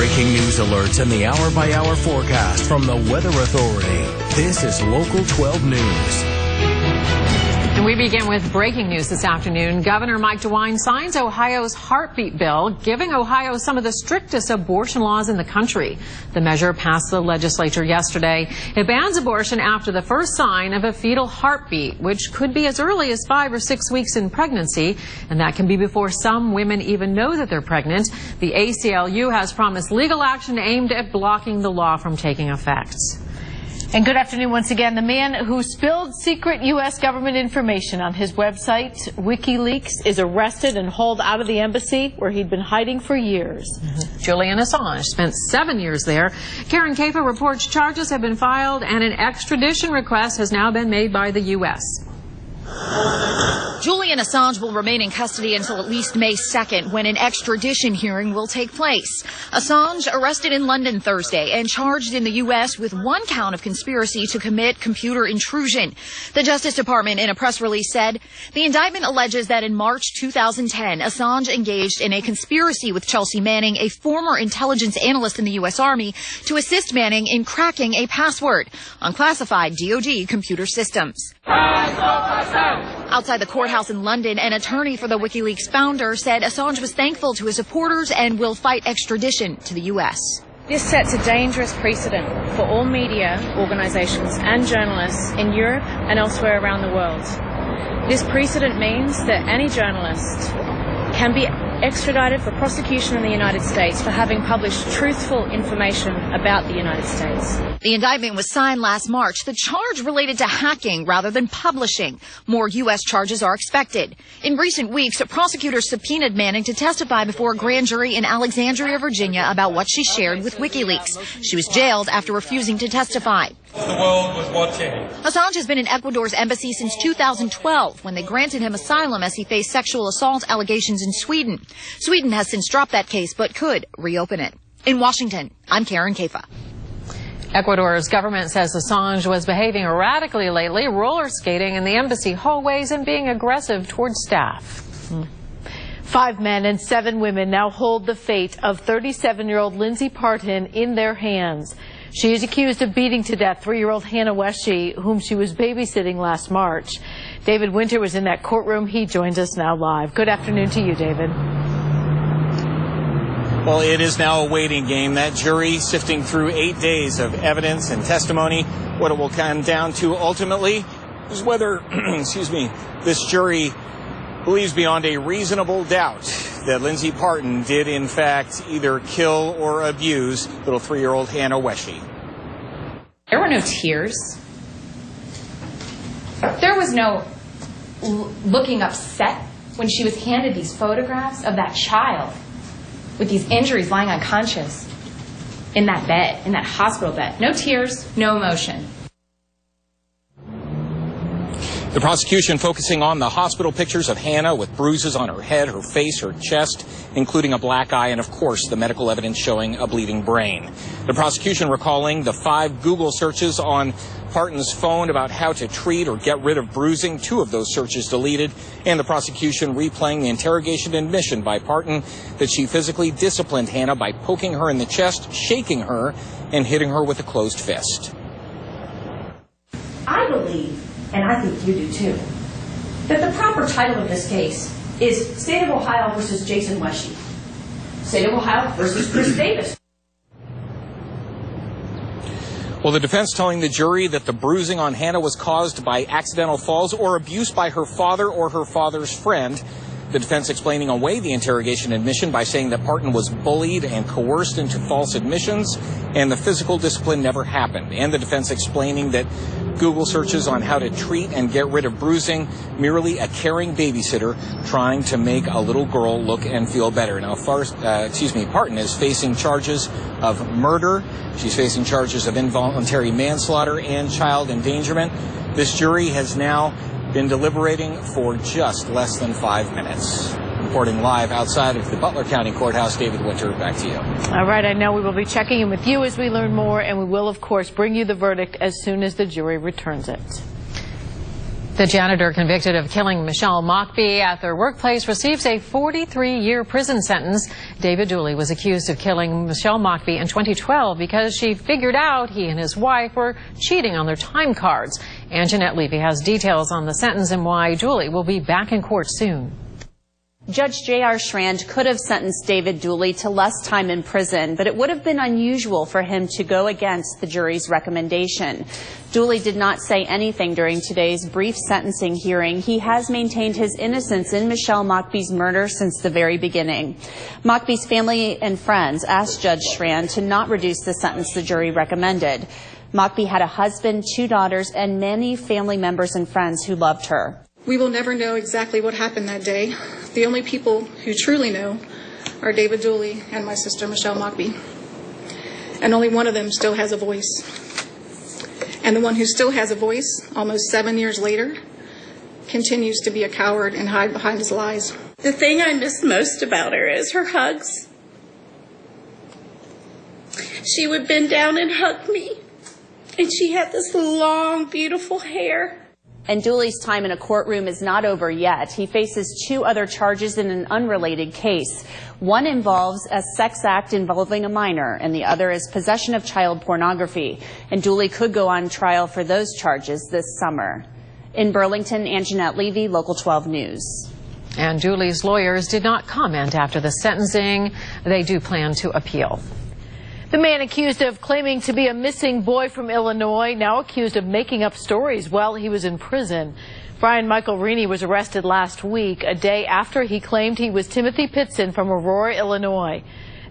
Breaking news alerts and the hour-by-hour forecast from the Weather Authority. This is Local 12 News. And we begin with breaking news this afternoon. Governor Mike DeWine signs Ohio's heartbeat bill, giving Ohio some of the strictest abortion laws in the country. The measure passed the legislature yesterday. It bans abortion after the first sign of a fetal heartbeat, which could be as early as 5 or 6 weeks in pregnancy, and that can be before some women even know that they're pregnant. The ACLU has promised legal action aimed at blocking the law from taking effect. And good afternoon once again. The man who spilled secret U.S. government information on his website, WikiLeaks, is arrested and hauled out of the embassy where he'd been hiding for years. Julian Assange spent 7 years there. Karen Caifa reports charges have been filed and an extradition request has now been made by the U.S. Julian Assange will remain in custody until at least May 2nd, when an extradition hearing will take place. Assange arrested in London Thursday and charged in the U.S. with 1 count of conspiracy to commit computer intrusion. The Justice Department in a press release said the indictment alleges that in March 2010, Assange engaged in a conspiracy with Chelsea Manning, a former intelligence analyst in the U.S. Army, to assist Manning in cracking a password on classified DoD computer systems. Outside the courthouse in London, an attorney for the WikiLeaks founder said Assange was thankful to his supporters and will fight extradition to the U.S. This sets a dangerous precedent for all media organizations and journalists in Europe and elsewhere around the world. This precedent means that any journalist can be extradited for prosecution in the United States for having published truthful information about the United States. The indictment was signed last March. The charge related to hacking rather than publishing. More U.S. charges are expected. In recent weeks, prosecutors subpoenaed Manning to testify before a grand jury in Alexandria, Virginia, about what she shared with WikiLeaks. She was jailed after refusing to testify. The world was watching. Assange has been in Ecuador's embassy since 2012, when they granted him asylum as he faced sexual assault allegations in Sweden. Sweden has since dropped that case, but could reopen it. In Washington, I'm Karen Caifa. Ecuador's government says Assange was behaving erratically lately, roller skating in the embassy hallways and being aggressive towards staff. 5 men and 7 women now hold the fate of 37-year-old Lindsay Parton in their hands. She is accused of beating to death 3-year-old Hannah Wesche, whom she was babysitting last March. David Winter was in that courtroom. He joins us now live. Good afternoon to you, David. Well, it is now a waiting game. That jury sifting through 8 days of evidence and testimony. What it will come down to ultimately is whether, this jury believes beyond a reasonable doubt that Lindsay Parton did, in fact, either kill or abuse little 3-year-old Hannah Wesche. There were no tears. There was no looking upset when she was handed these photographs of that child with these injuries lying unconscious in that bed, in that hospital bed. No tears, no emotion. The prosecution focusing on the hospital pictures of Hannah with bruises on her head, her face, her chest, including a black eye, and of course the medical evidence showing a bleeding brain. The prosecution recalling the 5 Google searches on Parton's phone about how to treat or get rid of bruising, 2 of those searches deleted, and the prosecution replaying the interrogation admission by Parton that she physically disciplined Hannah by poking her in the chest, shaking her, and hitting her with a closed fist. I believe, and I think you do too, that the proper title of this case is State of Ohio versus Jason Wesche. State of Ohio versus Chris Davis. Well, the defense telling the jury that the bruising on Hannah was caused by accidental falls or abuse by her father or her father's friend. The defense explaining away the interrogation admission by saying that Parton was bullied and coerced into false admissions and the physical discipline never happened. And the defense explaining that Google searches on how to treat and get rid of bruising, merely a caring babysitter trying to make a little girl look and feel better. Now, Parton is facing charges of murder. She's facing charges of involuntary manslaughter and child endangerment. This jury has now been deliberating for just less than 5 minutes. Reporting live outside of the Butler County Courthouse, David Winter, back to you. All right, I know we will be checking in with you as we learn more, and we will, of course, bring you the verdict as soon as the jury returns it. The janitor convicted of killing Michelle Mockbee at their workplace receives a 43-year prison sentence. David Dooley was accused of killing Michelle Mockbee in 2012 because she figured out he and his wife were cheating on their time cards. And Jeanette Levy has details on the sentence and why Dooley will be back in court soon. Judge J.R. Schrand could have sentenced David Dooley to less time in prison, but it would have been unusual for him to go against the jury's recommendation. Dooley did not say anything during today's brief sentencing hearing. He has maintained his innocence in Michelle Mockbee's murder since the very beginning. Mockbee's family and friends asked Judge Schrand to not reduce the sentence the jury recommended. Mockbee had a husband, 2 daughters, and many family members and friends who loved her. We will never know exactly what happened that day. The only people who truly know are David Dooley and my sister, Michelle Mockbee. And only one of them still has a voice. And the one who still has a voice, almost 7 years later, continues to be a coward and hide behind his lies. The thing I miss most about her is her hugs. She would bend down and hug me. And she had this long, beautiful hair. And Dooley's time in a courtroom is not over yet. He faces 2 other charges in an unrelated case. One involves a sex act involving a minor, and the other is possession of child pornography. And Dooley could go on trial for those charges this summer. In Burlington, Jeanette Levy, Local 12 News. And Dooley's lawyers did not comment after the sentencing. They do plan to appeal. The man accused of claiming to be a missing boy from Illinois, now accused of making up stories while he was in prison. Brian Michael Reaney was arrested last week, a day after he claimed he was Timothy Pitson from Aurora, Illinois.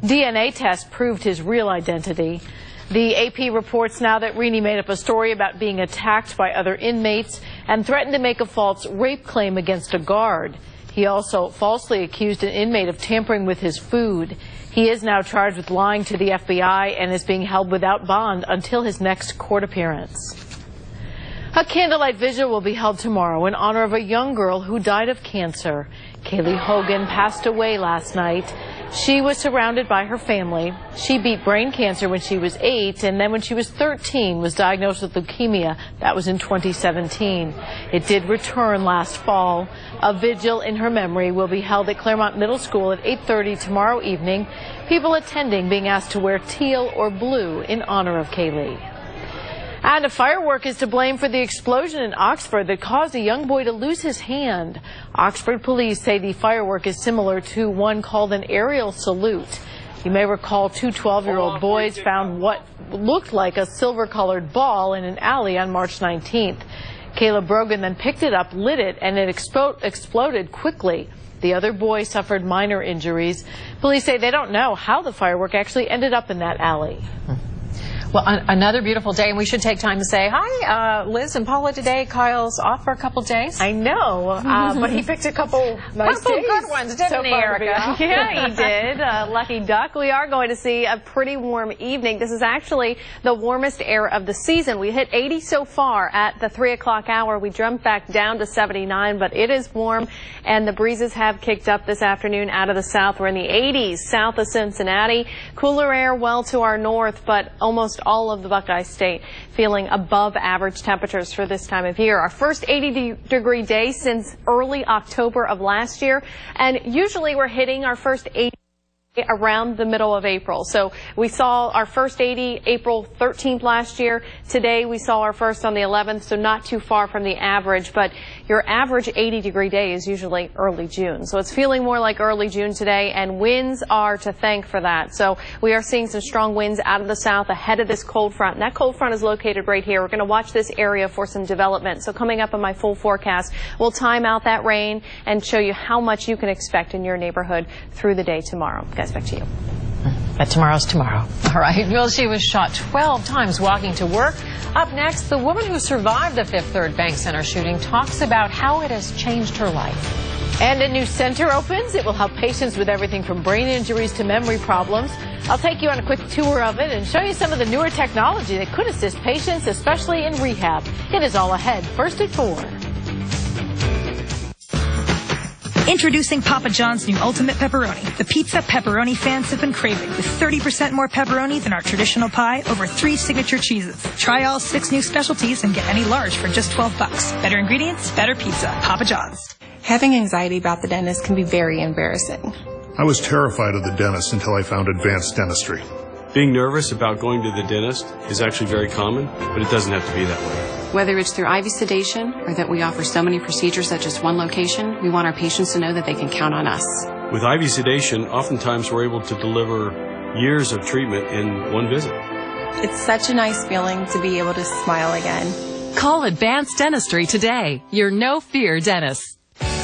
DNA tests proved his real identity. The AP reports now that Reaney made up a story about being attacked by other inmates and threatened to make a false rape claim against a guard. He also falsely accused an inmate of tampering with his food. He is now charged with lying to the FBI and is being held without bond until his next court appearance. A candlelight vigil will be held tomorrow in honor of a young girl who died of cancer. Kaylee Hogan passed away last night. She was surrounded by her family. She beat brain cancer when she was 8, and then when she was 13 was diagnosed with leukemia. That was in 2017. It did return last fall. A vigil in her memory will be held at Claremont Middle School at 8:30 tomorrow evening. People attending being asked to wear teal or blue in honor of Kaylee. And a firework is to blame for the explosion in Oxford that caused a young boy to lose his hand. Oxford police say the firework is similar to one called an aerial salute. You may recall 2 12-year-old boys found what looked like a silver-colored ball in an alley on March 19th. Caleb Brogan then picked it up, lit it, and it exploded quickly. The other boy suffered minor injuries. Police say they don't know how the firework actually ended up in that alley. Well, another beautiful day, and we should take time to say hi, Liz and Paula today. Kyle's off for a couple days. I know, but he picked a couple nice days. Good ones, didn't he, Erica? Yeah, he did. Lucky duck. We are going to see a pretty warm evening. This is actually the warmest air of the season. We hit 80 so far at the 3 o'clock hour. We jumped back down to 79, but it is warm, and the breezes have kicked up this afternoon out of the south. We're in the 80s south of Cincinnati. Cooler air well to our north, but almost all of the Buckeye State feeling above average temperatures for this time of year. Our first 80-degree day since early October of last year, and usually we're hitting our first 80 around the middle of April. So we saw our first 80 April 13th last year. Today we saw our first on the 11th, so not too far from the average, but your average 80-degree day is usually early June. So it's feeling more like early June today, and winds are to thank for that. So we are seeing some strong winds out of the south ahead of this cold front, and that cold front is located right here. We're going to watch this area for some development. So coming up on my full forecast, we'll time out that rain and show you how much you can expect in your neighborhood through the day tomorrow. Guys, back to you. But tomorrow's tomorrow. All right. Well, she was shot 12 times walking to work. Up next, the woman who survived the Fifth Third Bank Center shooting talks about how it has changed her life. And a new center opens. It will help patients with everything from brain injuries to memory problems. I'll take you on a quick tour of it and show you some of the newer technology that could assist patients, especially in rehab. It is all ahead. First at 4. Introducing Papa John's new Ultimate Pepperoni, the pizza pepperoni fans have been craving, with 30% more pepperoni than our traditional pie, over 3 signature cheeses. Try all 6 new specialties and get any large for just $12. Better ingredients, better pizza. Papa John's. Having anxiety about the dentist can be very embarrassing. I was terrified of the dentist until I found Advanced Dentistry. Being nervous about going to the dentist is actually very common, but it doesn't have to be that way. Whether it's through IV sedation or that we offer so many procedures at just one location, we want our patients to know that they can count on us. With IV sedation, oftentimes we're able to deliver years of treatment in one visit. It's such a nice feeling to be able to smile again. Call Advanced Dentistry today, your no-fear dentist.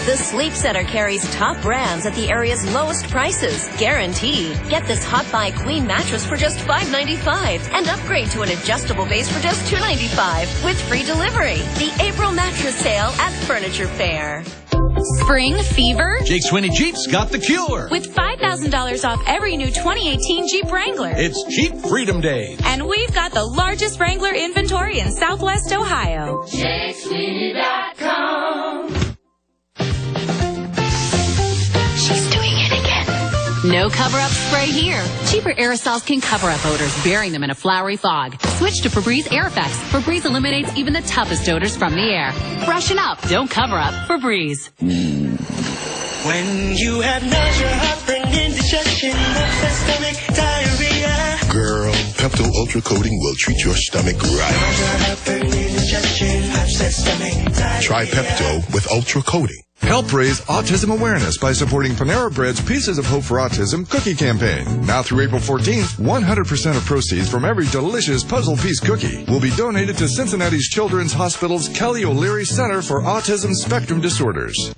The Sleep Center carries top brands at the area's lowest prices, guaranteed. Get this Hot Buy Queen mattress for just $5.95 and upgrade to an adjustable base for just $2.95 with free delivery. The April mattress sale at Furniture Fair. Spring fever? Jake Swinney Jeep's got the cure. With $5,000 off every new 2018 Jeep Wrangler. It's Jeep Freedom Day. And we've got the largest Wrangler inventory in Southwest Ohio. JakeSweeney.com. No cover-up spray here. Cheaper aerosols can cover up odors, burying them in a flowery fog. Switch to Febreze Airfx. Febreze eliminates even the toughest odors from the air. Freshen up. Don't cover up. Febreze. When you have nausea, heartburn, indigestion, upset stomach, diarrhea. Girl, Pepto Ultra Coating will treat your stomach right. Nausea, heartburn, indigestion, upset stomach, diarrhea. Try Pepto with Ultra Coating. Help raise autism awareness by supporting Panera Bread's Pieces of Hope for Autism cookie campaign. Now through April 14th, 100% of proceeds from every delicious puzzle piece cookie will be donated to Cincinnati's Children's Hospital's Kelly O'Leary Center for Autism Spectrum Disorders.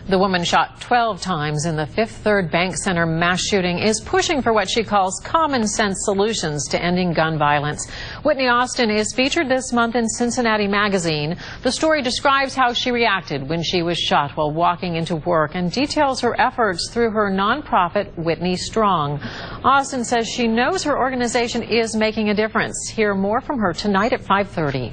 The woman shot 12 times in the Fifth Third Bank Center mass shooting is pushing for what she calls common sense solutions to ending gun violence. Whitney Austin is featured this month in Cincinnati Magazine. The story describes how she reacted when she was shot while walking into work and details her efforts through her nonprofit Whitney Strong. Austin says she knows her organization is making a difference. Hear more from her tonight at 5:30.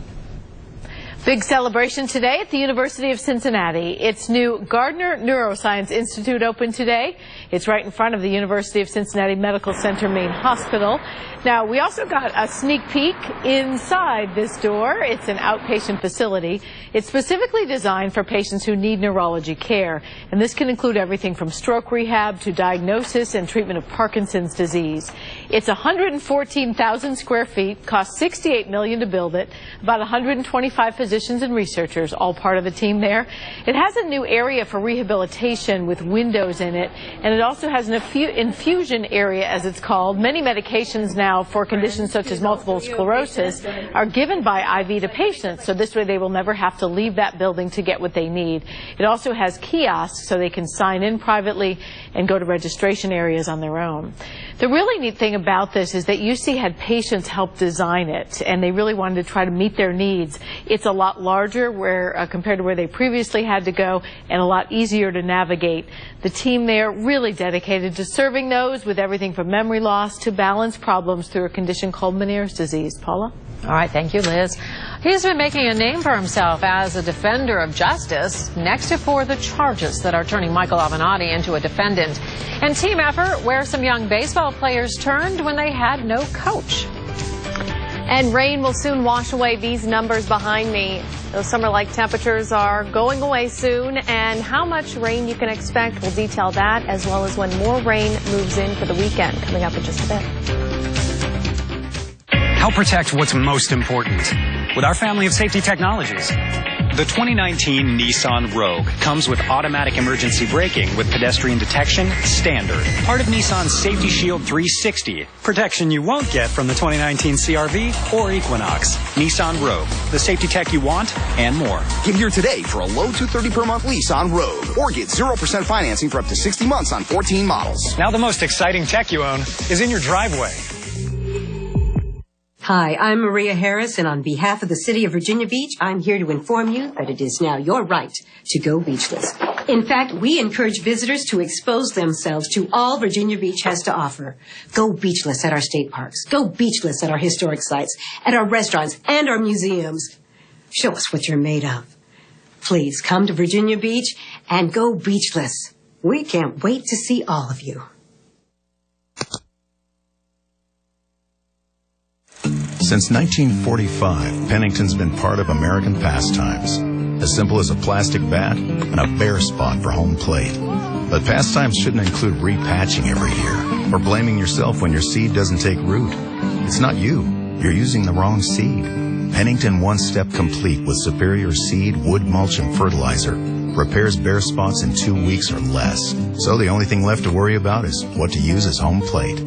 Big celebration today at the University of Cincinnati. Its new Gardner Neuroscience Institute opened today. It's right in front of the University of Cincinnati Medical Center main hospital. Now, we also got a sneak peek inside this door. It's an outpatient facility. It's specifically designed for patients who need neurology care, and this can include everything from stroke rehab to diagnosis and treatment of Parkinson's disease. It's 114,000 square feet, cost $68 million to build it, about 125 physicians and researchers, all part of the team there. It has a new area for rehabilitation with windows in it, and it also has an infusion area, as it's called. Many medications now for conditions such as multiple sclerosis are given by IV to patients, so this way they will never have to leave that building to get what they need. It also has kiosks so they can sign in privately and go to registration areas on their own. The really neat thing about this is that UC had patients help design it, and they really wanted to try to meet their needs. It's a lot larger compared to where they previously had to go, and a lot easier to navigate. The team there really dedicated to serving those with everything from memory loss to balance problems through a condition called Meniere's disease. Paula? All right, thank you, Liz. He's been making a name for himself as a defender of justice. Next to four, the charges that are turning Michael Avenatti into a defendant. And team effort, where some young baseball players turned when they had no coach. And rain will soon wash away these numbers behind me. Those summer-like temperatures are going away soon, and how much rain you can expect, we'll detail that, as well as when more rain moves in for the weekend, coming up in just a bit. Help protect what's most important with our family of safety technologies. The 2019 Nissan Rogue comes with automatic emergency braking with pedestrian detection standard. Part of Nissan's Safety Shield 360. Protection you won't get from the 2019 CR-V or Equinox. Nissan Rogue, the safety tech you want and more. Get here today for a low $230 per month lease on Rogue, or get 0% financing for up to 60 months on 14 models. Now the most exciting tech you own is in your driveway. Hi, I'm Maria Harris, and on behalf of the City of Virginia Beach, I'm here to inform you that it is now your right to go beachless. In fact, we encourage visitors to expose themselves to all Virginia Beach has to offer. Go beachless at our state parks. Go beachless at our historic sites, at our restaurants, and our museums. Show us what you're made of. Please come to Virginia Beach and go beachless. We can't wait to see all of you. Since 1945, Pennington's been part of American pastimes. As simple as a plastic bat and a bare spot for home plate. But pastimes shouldn't include repatching every year or blaming yourself when your seed doesn't take root. It's not you. You're using the wrong seed. Pennington One Step Complete with superior seed, wood mulch, and fertilizer repairs bare spots in 2 weeks or less. So the only thing left to worry about is what to use as home plate.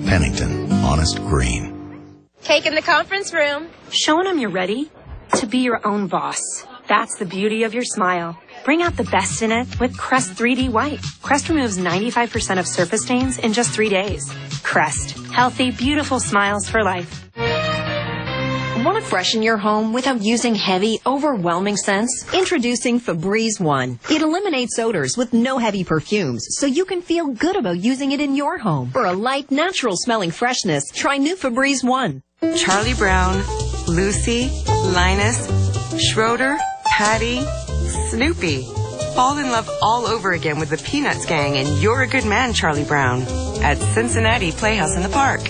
Pennington Honest Green. Cake in the conference room. Showing them you're ready to be your own boss. That's the beauty of your smile. Bring out the best in it with Crest 3D White. Crest removes 95% of surface stains in just 3 days. Crest. Healthy, beautiful smiles for life. Want to freshen your home without using heavy, overwhelming scents? Introducing Febreze One. It eliminates odors with no heavy perfumes, so you can feel good about using it in your home. For a light, natural-smelling freshness, try new Febreze One. Charlie Brown, Lucy, Linus, Schroeder, Patty, Snoopy. Fall in love all over again with the Peanuts Gang and You're a Good Man, Charlie Brown at Cincinnati Playhouse in the Park.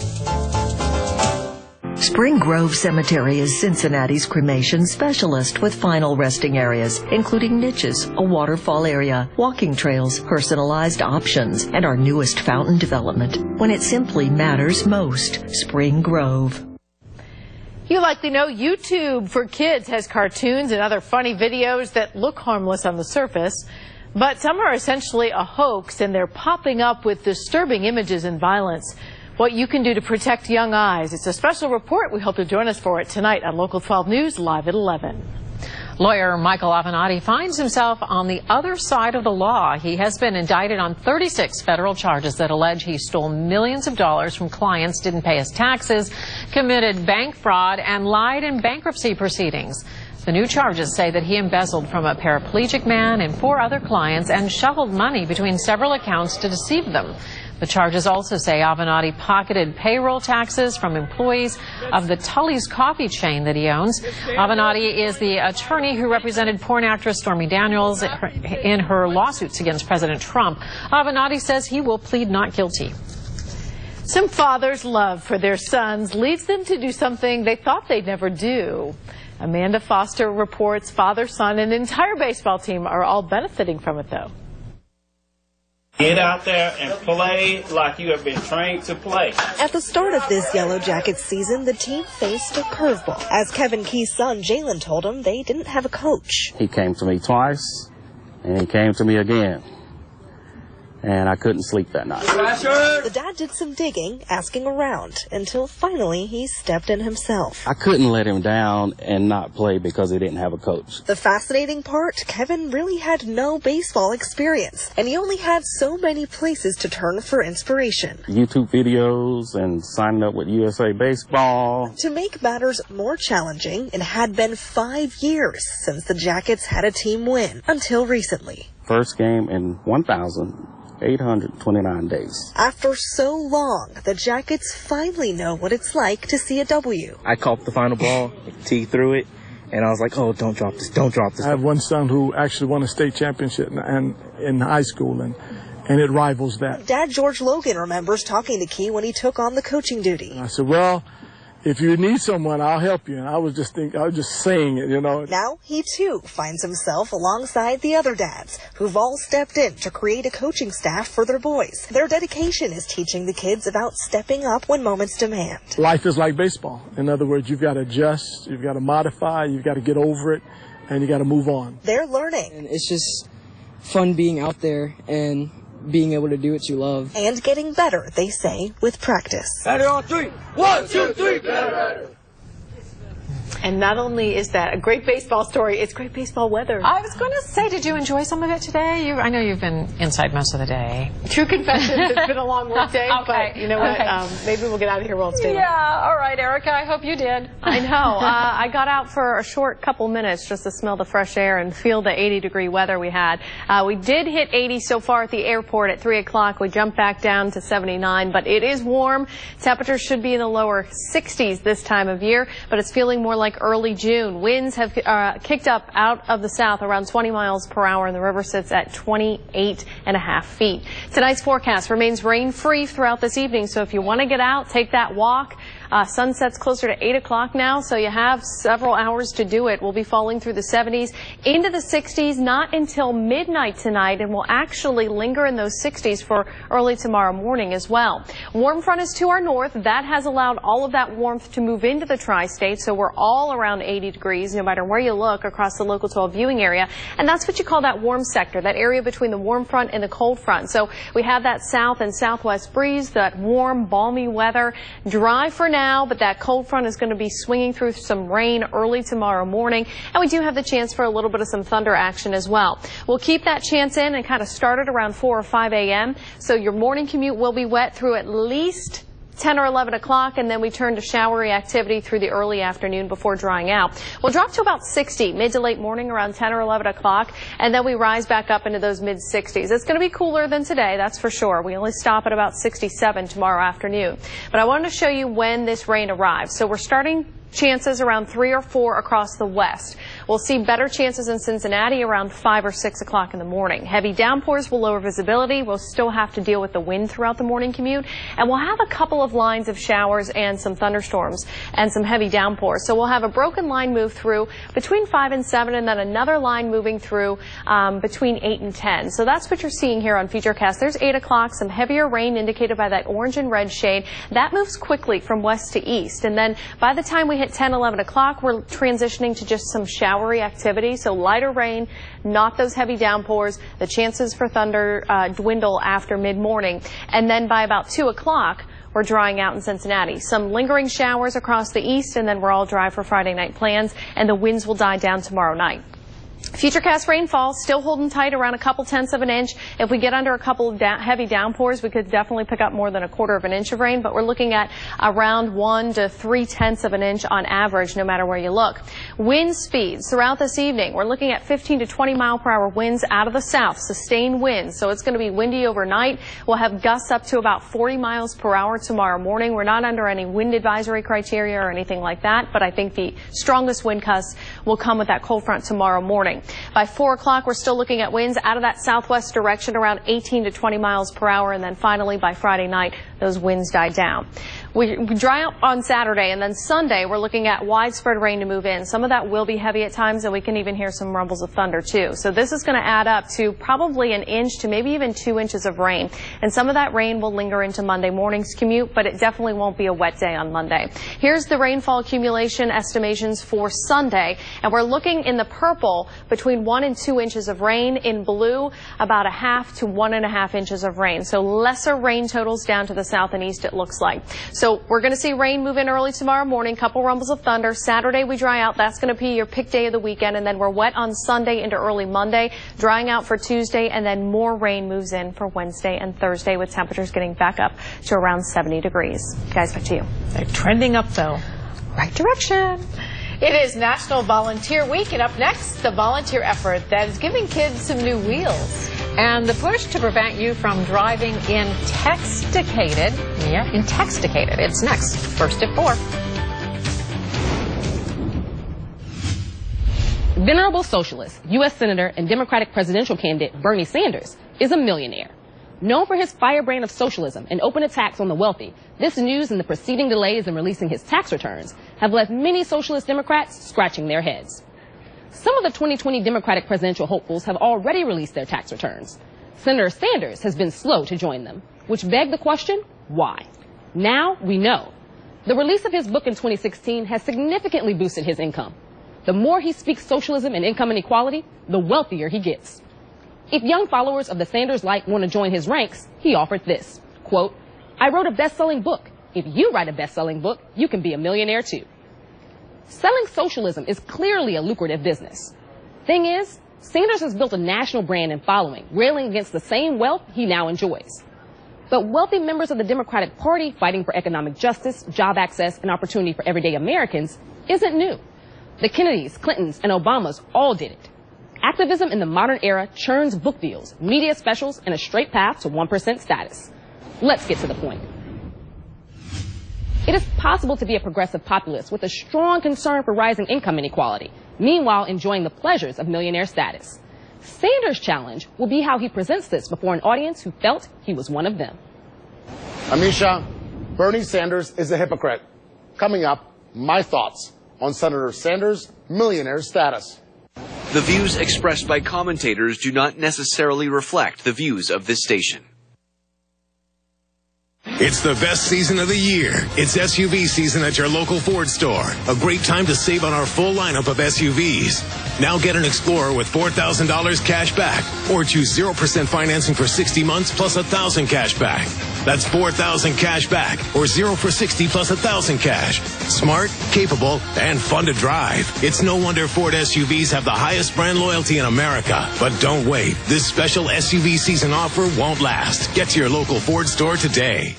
Spring Grove Cemetery is Cincinnati's cremation specialist with final resting areas, including niches, a waterfall area, walking trails, personalized options, and our newest fountain development. When it simply matters most, Spring Grove. You likely know YouTube for Kids has cartoons and other funny videos that look harmless on the surface, but some are essentially a hoax and they're popping up with disturbing images and violence. What you can do to protect young eyes. It's a special report. We hope you'll join us for it tonight on Local 12 News, live at 11. Lawyer Michael Avenatti finds himself on the other side of the law. He has been indicted on 36 federal charges that allege he stole millions of dollars from clients, didn't pay his taxes, committed bank fraud, and lied in bankruptcy proceedings. The new charges say that he embezzled from a paraplegic man and 4 other clients and shuffled money between several accounts to deceive them. The charges also say Avenatti pocketed payroll taxes from employees of the Tully's coffee chain that he owns. Avenatti is the attorney who represented porn actress Stormy Daniels in her lawsuits against President Trump. Avenatti says he will plead not guilty. Some fathers' love for their sons leads them to do something they thought they'd never do. Amanda Foster reports father, son, and entire baseball team are all benefiting from it, though. Get out there and play like you have been trained to play. At the start of this Yellow Jackets season, the team faced a curveball. As Kevin Key's son, Jalen, told him, they didn't have a coach. He came to me twice, and he came to me again. And I couldn't sleep that night. The dad did some digging, asking around, until finally he stepped in himself. I couldn't let him down and not play because he didn't have a coach. The fascinating part, Kevin really had no baseball experience, and he only had so many places to turn for inspiration. YouTube videos and signing up with USA Baseball. To make matters more challenging, it had been 5 years since the Jackets had a team win, until recently. First game in 1,829 days. After so long, the Jackets finally know what it's like to see a W. I caught the final ball, T threw it, and I was like, oh, don't drop this, don't drop this. I have one son who actually won a state championship in high school, and it rivals that. Dad George Logan remembers talking to Key when he took on the coaching duty. And I said, well, if you need someone, I'll help you. And I was just saying it, you know. Now he too finds himself alongside the other dads who've all stepped in to create a coaching staff for their boys. Their dedication is teaching the kids about stepping up when moments demand. Life is like baseball. In other words, you've got to adjust, you've got to modify, you've got to get over it, and you got to move on. They're learning. And it's just fun being out there and being able to do what you love. And getting better, they say, with practice. Batter on 3. 1, 2, 3. Batter. And not only is that a great baseball story, it's great baseball weather. I was going to say, did you enjoy some of it today? I know you've been inside most of the day. True confession, it's been a long work day, okay. But you know what? Maybe we'll get out of here while it's daylight. Yeah, all right, Erica, I hope you did. I know. I got out for a short couple minutes just to smell the fresh air and feel the 80-degree weather we had. We did hit 80 so far at the airport at 3 o'clock. We jumped back down to 79, but it is warm. Temperatures should be in the lower 60s this time of year, but it's feeling more like like early June. Winds have kicked up out of the south around 20 miles per hour, and the river sits at 28.5 feet. Tonight's forecast remains rain-free throughout this evening, so if you want to get out, take that walk. Sunset's closer to 8 o'clock now, so you have several hours to do it. We'll be falling through the 70s into the 60s, not until midnight tonight, and will actually linger in those 60s for early tomorrow morning as well. Warm front is to our north. That has allowed all of that warmth to move into the tri-state, so we're all around 80 degrees, no matter where you look across the Local 12 viewing area. And that's what you call that warm sector, that area between the warm front and the cold front. So we have that south and southwest breeze, that warm, balmy weather. Dry for now, but that cold front is going to be swinging through some rain early tomorrow morning, and we do have the chance for a little bit of some thunder action as well. We'll keep that chance in and kind of start it around 4 or 5 a.m. So your morning commute will be wet through at least 10 or 11 o'clock, and then we turn to showery activity through the early afternoon before drying out. We'll drop to about 60 mid to late morning around 10 or 11 o'clock, and then we rise back up into those mid-60s. It's going to be cooler than today, that's for sure. We only stop at about 67 tomorrow afternoon. But I wanted to show you when this rain arrives. So we're starting chances around 3 or 4 across the west. We'll see better chances in Cincinnati around 5 or 6 o'clock in the morning. Heavy downpours will lower visibility. We'll still have to deal with the wind throughout the morning commute, and we'll have a couple of lines of showers and some thunderstorms and some heavy downpours. So we'll have a broken line move through between 5 and 7, and then another line moving through between 8 and 10. So that's what you're seeing here on Futurecast. There's 8 o'clock, some heavier rain indicated by that orange and red shade. That moves quickly from west to east, and then by the time we hit 10, 11 o'clock, we're transitioning to just some showery activity. So lighter rain, not those heavy downpours. The chances for thunder dwindle after mid-morning. And then by about 2 o'clock, we're drying out in Cincinnati. Some lingering showers across the east, and then we're all dry for Friday night plans, and the winds will die down tomorrow night. Futurecast rainfall still holding tight around a couple tenths of an inch. If we get under a couple of heavy downpours, we could definitely pick up more than a quarter of an inch of rain, but we're looking at around 1 to 3 tenths of an inch on average, no matter where you look. Wind speeds throughout this evening, we're looking at 15 to 20 mile per hour winds out of the south, sustained winds. So it's going to be windy overnight. We'll have gusts up to about 40 miles per hour tomorrow morning. We're not under any wind advisory criteria or anything like that, but I think the strongest wind gusts will come with that cold front tomorrow morning. By 4 o'clock, we're still looking at winds out of that southwest direction around 18 to 20 miles per hour. And then finally, by Friday night, those winds die down. We dry out on Saturday, and then Sunday, we're looking at widespread rain to move in. Some of that will be heavy at times, and we can even hear some rumbles of thunder, too. So this is going to add up to probably an inch to maybe even 2 inches of rain. And some of that rain will linger into Monday morning's commute, but it definitely won't be a wet day on Monday. Here's the rainfall accumulation estimations for Sunday, and we're looking in the purple between 1 and 2 inches of rain. In blue, about 1/2 to 1.5 inches of rain. So lesser rain totals down to the south and east, it looks like. So we're going to see rain move in early tomorrow morning, couple rumbles of thunder. Saturday we dry out. That's going to be your pick day of the weekend. And then we're wet on Sunday into early Monday, drying out for Tuesday, and then more rain moves in for Wednesday and Thursday, with temperatures getting back up to around 70 degrees. Guys, back to you. They're trending up, though. Right direction. It is National Volunteer Week, and up next, the volunteer effort that is giving kids some new wheels. And the push to prevent you from driving intoxicated. Yeah, intoxicated. It's next. First at 4. Venerable socialist, U.S. Senator and Democratic presidential candidate Bernie Sanders is a millionaire. Known for his firebrand of socialism and open attacks on the wealthy, this news and the preceding delays in releasing his tax returns have left many socialist Democrats scratching their heads. Some of the 2020 Democratic presidential hopefuls have already released their tax returns. Senator Sanders has been slow to join them, which begged the question, why? Now we know. The release of his book in 2016 has significantly boosted his income. The more he speaks socialism and income inequality, the wealthier he gets. If young followers of the Sanders light want to join his ranks, he offered this, quote, "I wrote a best-selling book. If you write a best-selling book, you can be a millionaire too." Selling socialism is clearly a lucrative business. Thing is, Sanders has built a national brand and following, railing against the same wealth he now enjoys. But wealthy members of the Democratic Party fighting for economic justice, job access, and opportunity for everyday Americans isn't new. The Kennedys, Clintons, and Obamas all did it. Activism in the modern era churns book deals, media specials, and a straight path to 1% status. Let's get to the point. It is possible to be a progressive populist with a strong concern for rising income inequality, meanwhile enjoying the pleasures of millionaire status. Sanders' challenge will be how he presents this before an audience who felt he was one of them. Amisha, Bernie Sanders is a hypocrite. Coming up, my thoughts on Senator Sanders' millionaire status. The views expressed by commentators do not necessarily reflect the views of this station. It's the best season of the year. It's SUV season at your local Ford store. A great time to save on our full lineup of SUVs. Now get an Explorer with $4,000 cash back, or choose 0% financing for 60 months plus $1,000 cash back. That's $4,000 cash back, or 0 for 60 plus $1,000 cash. Smart, capable, and fun to drive. It's no wonder Ford SUVs have the highest brand loyalty in America. But don't wait. This special SUV season offer won't last. Get to your local Ford store today.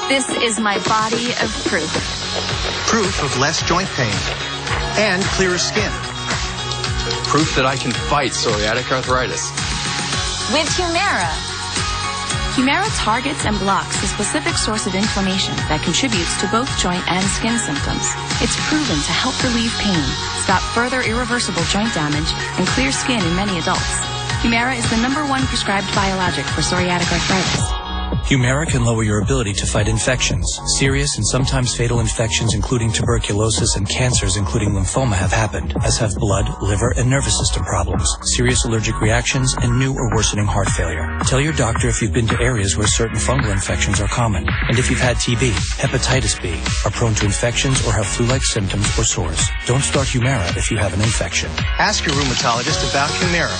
This is my body of proof. Proof of less joint pain and clearer skin. Proof that I can fight psoriatic arthritis. With Humira. Humira targets and blocks the specific source of inflammation that contributes to both joint and skin symptoms. It's proven to help relieve pain, stop further irreversible joint damage, and clear skin in many adults. Humira is the #1 prescribed biologic for psoriatic arthritis. Humira can lower your ability to fight infections. Serious and sometimes fatal infections, including tuberculosis and cancers, including lymphoma, have happened, as have blood, liver, and nervous system problems, serious allergic reactions, and new or worsening heart failure. Tell your doctor if you've been to areas where certain fungal infections are common, and if you've had TB, hepatitis B, are prone to infections, or have flu-like symptoms or sores. Don't start Humira if you have an infection. Ask your rheumatologist about Humira.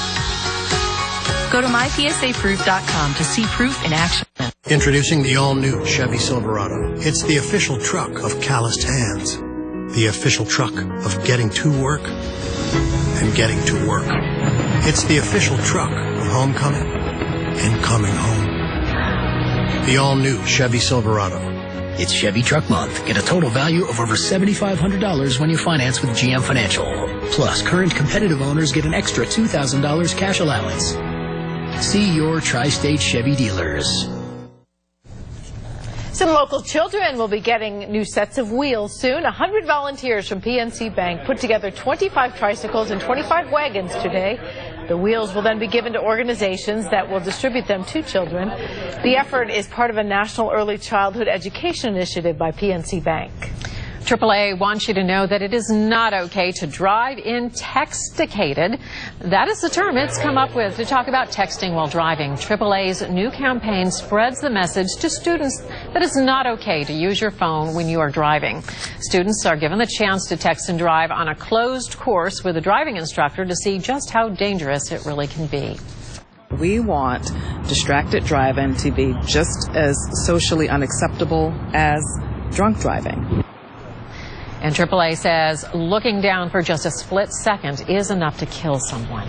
Go to mypsaproof.com to see proof in action. Introducing the all-new Chevy Silverado. It's the official truck of calloused hands. The official truck of getting to work and getting to work. It's the official truck of homecoming and coming home. The all-new Chevy Silverado. It's Chevy Truck Month. Get a total value of over $7,500 when you finance with GM Financial. Plus, current competitive owners get an extra $2,000 cash allowance. See your Tri-State Chevy dealers. Some local children will be getting new sets of wheels soon. 100 volunteers from PNC Bank put together 25 tricycles and 25 wagons today. The wheels will then be given to organizations that will distribute them to children. The effort is part of a national early childhood education initiative by PNC Bank. AAA wants you to know that it is not okay to drive intoxicated. That is the term it's come up with to talk about texting while driving. AAA's new campaign spreads the message to students that it's not okay to use your phone when you are driving. Students are given the chance to text and drive on a closed course with a driving instructor to see just how dangerous it really can be. We want distracted driving to be just as socially unacceptable as drunk driving. And AAA says looking down for just a split second is enough to kill someone.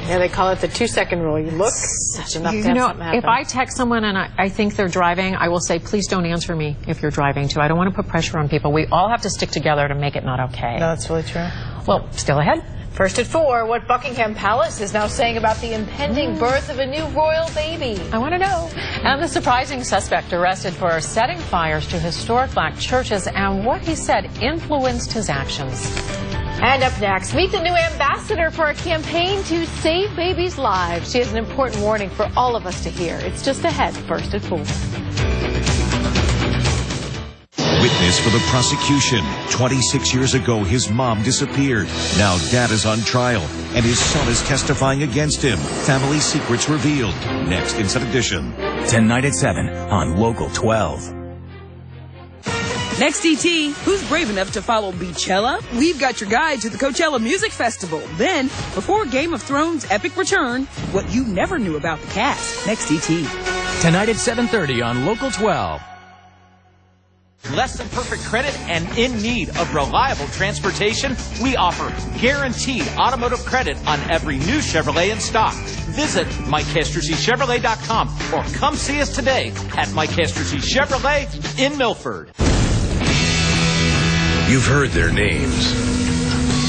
Yeah, they call it the 2-second rule. You look, that's enough to have something happen. If I text someone and I think they're driving, I will say, please don't answer me if you're driving too. I don't want to put pressure on people. We all have to stick together to make it not okay. No, that's really true. Well, still ahead. First at 4, what Buckingham Palace is now saying about the impending birth of a new royal baby. I want to know. And the surprising suspect arrested for setting fires to historic black churches and what he said influenced his actions. And up next, meet the new ambassador for a campaign to save babies' lives. She has an important warning for all of us to hear. It's just ahead, first at 4. Witness for the prosecution. 26 years ago, his mom disappeared. Now dad is on trial, and his son is testifying against him. Family secrets revealed. Next in Set Edition. Tonight at 7 on Local 12. Next ET, who's brave enough to follow Beachella? We've got your guide to the Coachella Music Festival. Then, before Game of Thrones' epic return, what you never knew about the cast. Next ET. Tonight at 7:30 on Local 12. Less than perfect credit and in need of reliable transportation? We offer guaranteed automotive credit on every new Chevrolet in stock. Visit MikeHestersyChevrolet.com or come see us today at Mike Hestercy Chevrolet in Milford. You've heard their names.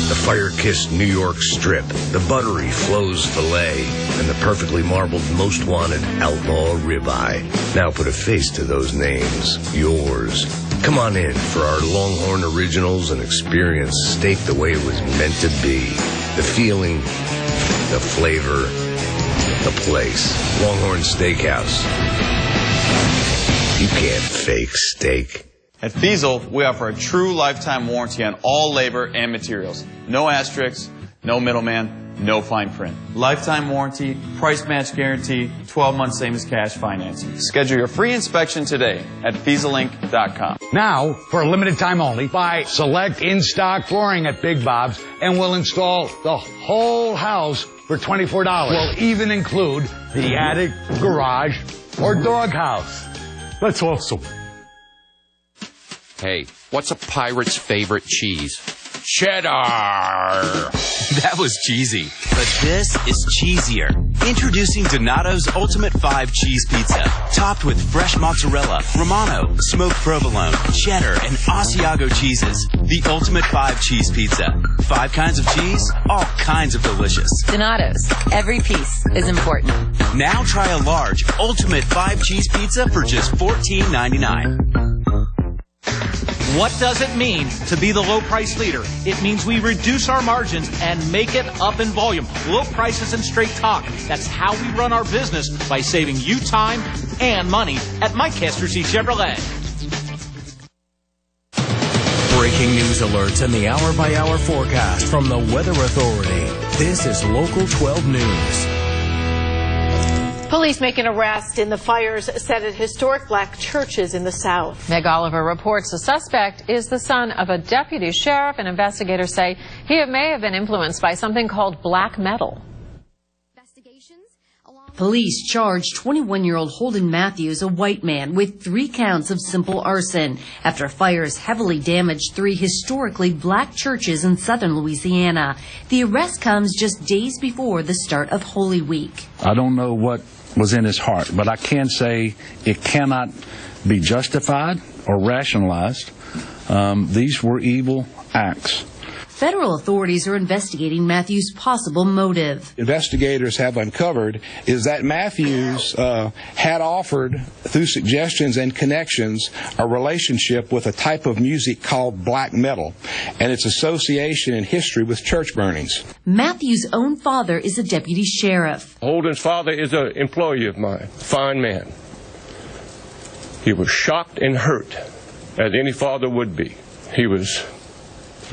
the fire-kissed New York strip, the buttery Flo's filet, and the perfectly marbled Most Wanted Outlaw ribeye. Now put a face to those names. Yours. Come on in for our Longhorn Originals and experience steak the way it was meant to be. The feeling, the flavor, the place. Longhorn Steakhouse. You can't fake steak. At Fiesel, we offer a true lifetime warranty on all labor and materials. No asterisks, no middleman, no fine print. Lifetime warranty, price match guarantee, 12 months same as cash financing. Schedule your free inspection today at FieselInc.com. Now, for a limited time only, buy select in-stock flooring at Big Bob's and we'll install the whole house for $24. We'll even include the attic, garage, or doghouse. That's awesome. Hey, what's a pirate's favorite cheese? Cheddar! That was cheesy, but this is cheesier. Introducing Donato's Ultimate 5 Cheese Pizza. Topped with fresh mozzarella, Romano, smoked provolone, cheddar, and Asiago cheeses. The Ultimate 5 Cheese Pizza. 5 kinds of cheese, all kinds of delicious. Donato's. Every piece is important. Now try a large Ultimate 5 Cheese Pizza for just $14.99. What does it mean to be the low price leader? It means we reduce our margins and make it up in volume. Low prices and straight talk. That's how we run our business, by saving you time and money at Mike Kestercy Chevrolet. Breaking news alerts and the hour-by-hour forecast from the Weather Authority. This is Local 12 News. Police make an arrest in the fires set at historic black churches in the South. Meg Oliver reports the suspect is the son of a deputy sheriff, and investigators say he may have been influenced by something called black metal. Police charged 21-year-old Holden Matthews, a white man, with 3 counts of simple arson after fires heavily damaged 3 historically black churches in southern Louisiana. The arrest comes just days before the start of Holy Week. I don't know what was in his heart, but I can say it cannot be justified or rationalized. These were evil acts. Federal authorities are investigating Matthews' possible motive. Investigators have uncovered is that Matthews had offered, through suggestions and connections, a relationship with a type of music called black metal and its association in history with church burnings. Matthews' own father is a deputy sheriff. Holden's father is an employee of mine, fine man. He was shocked and hurt, as any father would be. He was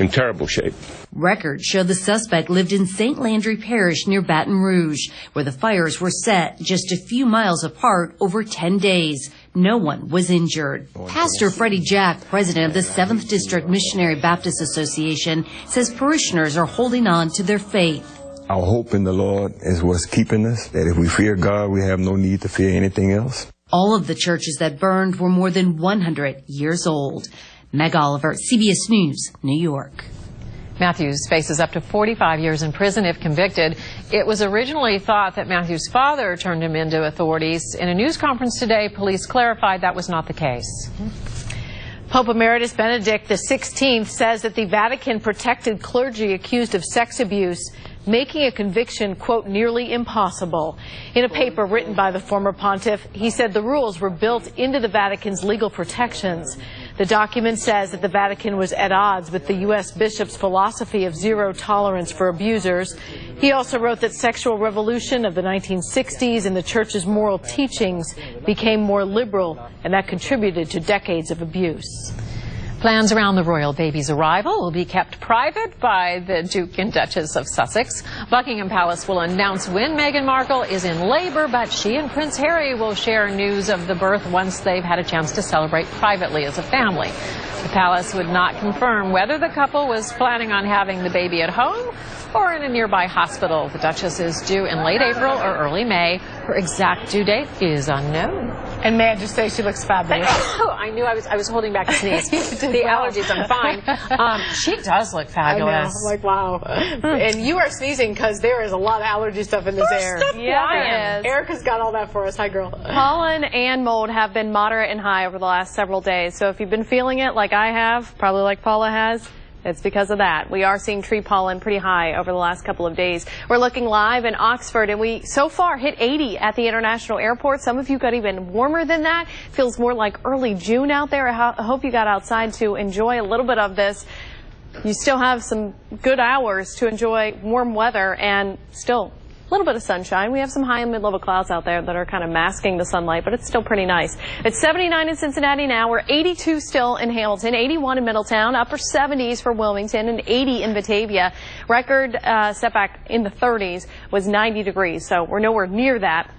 in terrible shape. Records show the suspect lived in St. Landry Parish near Baton Rouge, where the fires were set just a few miles apart over 10 days. No one was injured. Pastor Freddie Jack, president of the 7th District Missionary Baptist Association, says parishioners are holding on to their faith. Our hope in the Lord is what's keeping us, that if we fear God, we have no need to fear anything else. All of the churches that burned were more than 100 years old. Meg Oliver, CBS News, New York. Matthews faces up to 45 years in prison if convicted. It was originally thought that Matthews' father turned him into authorities. In a news conference today, police clarified that was not the case. Pope Emeritus Benedict XVI says that the Vatican protected clergy accused of sex abuse, making a conviction, quote, nearly impossible. In a paper written by the former pontiff, he said the rules were built into the Vatican's legal protections. The document says that the Vatican was at odds with the U.S. bishop's philosophy of zero tolerance for abusers. He also wrote that sexual revolution of the 1960s and the church's moral teachings became more liberal, and that contributed to decades of abuse. Plans around the royal baby's arrival will be kept private by the Duke and Duchess of Sussex. Buckingham Palace will announce when Meghan Markle is in labor, but she and Prince Harry will share news of the birth once they've had a chance to celebrate privately as a family. The palace would not confirm whether the couple was planning on having the baby at home or in a nearby hospital. The Duchess is due in late April or early May. Her exact due date is unknown. And may I just say she looks fabulous. I knew I was holding back a sneeze. The allergies, I'm fine. She does look fabulous. I know. I'm like, wow. And you are sneezing because there is a lot of allergy stuff in this air. Yeah, there is. Erica's got all that for us. Hi, girl. Pollen and mold have been moderate and high over the last several days. So if you've been feeling it like I have, probably like Paula has, It's because of that. We are seeing tree pollen pretty high over the last couple of days. We're looking live in Oxford, and we so far hit 80 at the International Airport. Some of you got even warmer than that. Feels more like early June out there. I hope you got outside to enjoy a little bit of this. You still have some good hours to enjoy warm weather and still a little bit of sunshine. We have some high and mid-level clouds out there that are kind of masking the sunlight, but it's still pretty nice. It's 79 in Cincinnati now. We're 82 still in Hamilton, 81 in Middletown, upper 70s for Wilmington, and 80 in Batavia. Record setback in the 30s was 90 degrees, so we're nowhere near that.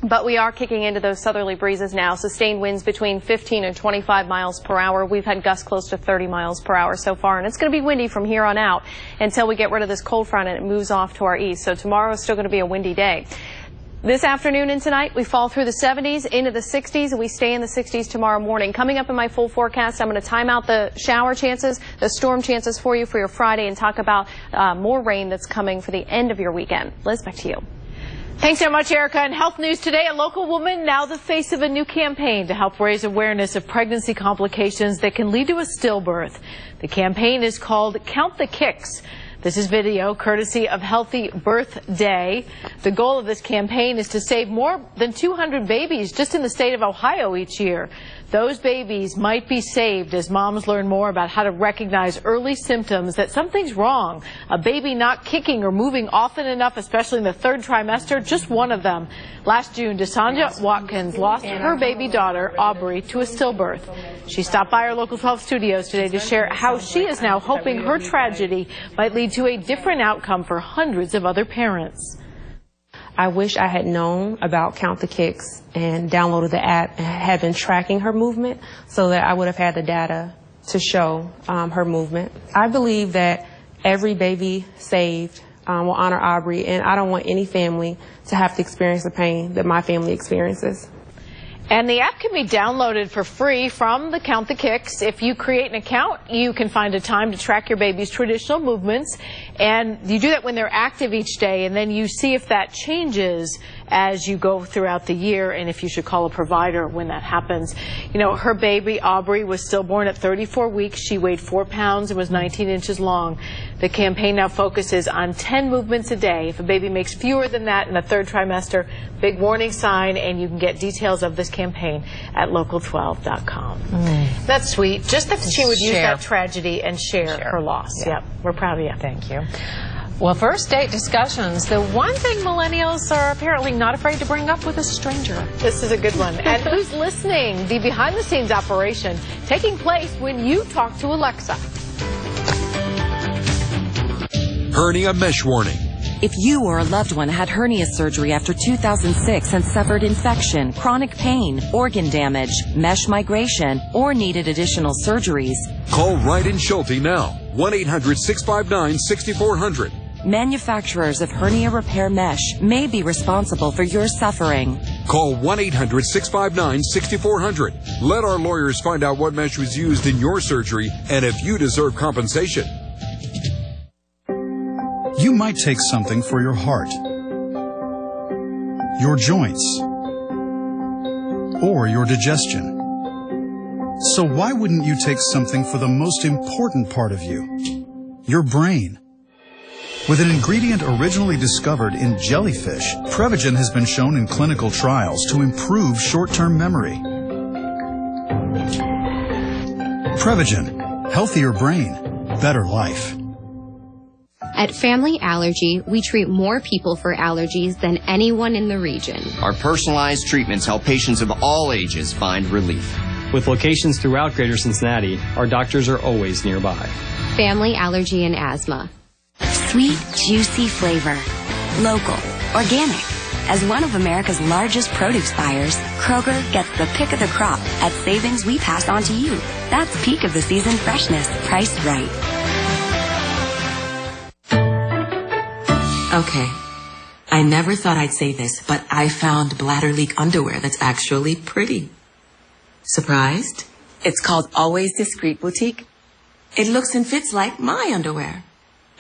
But we are kicking into those southerly breezes now. Sustained winds between 15 and 25 miles per hour. We've had gusts close to 30 miles per hour so far, and it's going to be windy from here on out until we get rid of this cold front and it moves off to our east. So tomorrow is still going to be a windy day. This afternoon and tonight, we fall through the 70s into the 60s, and we stay in the 60s tomorrow morning. Coming up in my full forecast, I'm going to time out the shower chances, the storm chances for you for your Friday, and talk about more rain that's coming for the end of your weekend. Liz, back to you. Thanks so much, Erica. In health news today, a local woman now the face of a new campaign to help raise awareness of pregnancy complications that can lead to a stillbirth. The campaign is called Count the Kicks. This is video courtesy of Healthy Birth Day. The goal of this campaign is to save more than 200 babies just in the state of Ohio each year. Those babies might be saved as moms learn more about how to recognize early symptoms that something's wrong. A baby not kicking or moving often enough, especially in the third trimester, just one of them. Last June, DeSandra Watkins lost her baby daughter, Aubrey, to a stillbirth. She stopped by our Local 12 studios today to share how she is now hoping her tragedy might lead to a different outcome for hundreds of other parents. I wish I had known about Count the Kicks and downloaded the app and had been tracking her movement so that I would have had the data to show her movement. I believe that every baby saved will honor Aubrey, and I don't want any family to have to experience the pain that my family experiences. And the app can be downloaded for free from the Count the Kicks. If you create an account, you can find a time to track your baby's traditional movements. And you do that when they're active each day, and then you see if that changes as you go throughout the year and if you should call a provider when that happens. You know, her baby, Aubrey, was stillborn at 34 weeks. She weighed 4 pounds and was 19 inches long. The campaign now focuses on 10 movements a day. If a baby makes fewer than that in the third trimester, big warning sign, and you can get details of this campaign at local12.com. That's sweet. Just that she would use that tragedy and share her loss. Yeah. Yep. We're proud of you. Thank you. Well, first date discussions, the one thing millennials are apparently not afraid to bring up with a stranger. This is a good one. And who's listening? The behind-the-scenes operation taking place when you talk to Alexa. Hernia mesh warning. If you or a loved one had hernia surgery after 2006 and suffered infection, chronic pain, organ damage, mesh migration, or needed additional surgeries, call Wright & Schulte now. 1-800-659-6400. Manufacturers of hernia repair mesh may be responsible for your suffering. Call 1-800-659-6400. Let our lawyers find out what mesh was used in your surgery and if you deserve compensation. You might take something for your heart, your joints, or your digestion. So why wouldn't you take something for the most important part of you, your brain? With an ingredient originally discovered in jellyfish, Prevagen has been shown in clinical trials to improve short-term memory. Prevagen, healthier brain, better life. At Family Allergy, we treat more people for allergies than anyone in the region. Our personalized treatments help patients of all ages find relief. With locations throughout Greater Cincinnati, our doctors are always nearby. Family Allergy and Asthma. Sweet, juicy flavor. Local. Organic. As one of America's largest produce buyers, Kroger gets the pick of the crop at savings we pass on to you. That's peak of the season freshness, priced right. Okay, I never thought I'd say this, but I found bladder leak underwear that's actually pretty. Surprised? It's called Always Discreet Boutique. It looks and fits like my underwear.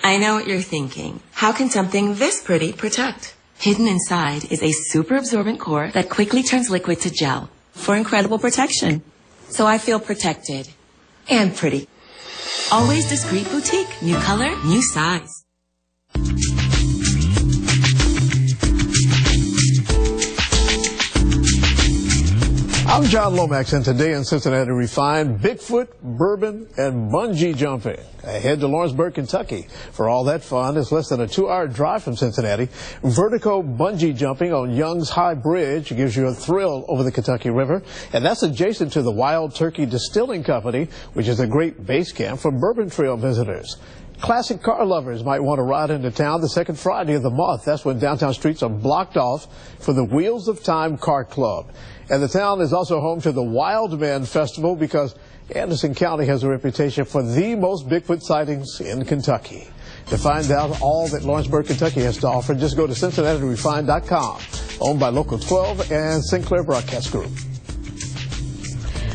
I know what you're thinking. How can something this pretty protect? Hidden inside is a super absorbent core that quickly turns liquid to gel for incredible protection. So I feel protected and pretty. Always Discreet Boutique. New color, new size. I'm John Lomax, and today in Cincinnati Refined, Bigfoot, bourbon, and bungee jumping. Head to Lawrenceburg, Kentucky for all that fun. It's less than a 2-hour drive from Cincinnati. Vertical bungee jumping on Young's High Bridge gives you a thrill over the Kentucky River, and that's adjacent to the Wild Turkey Distilling Company, which is a great base camp for Bourbon Trail visitors. Classic car lovers might want to ride into town the second Friday of the month. That's when downtown streets are blocked off for the Wheels of Time Car Club. And the town is also home to the Wild Man Festival because Anderson County has a reputation for the most Bigfoot sightings in Kentucky. To find out all that Lawrenceburg, Kentucky has to offer, just go to CincinnatiRefined.com. Owned by Local 12 and Sinclair Broadcast Group.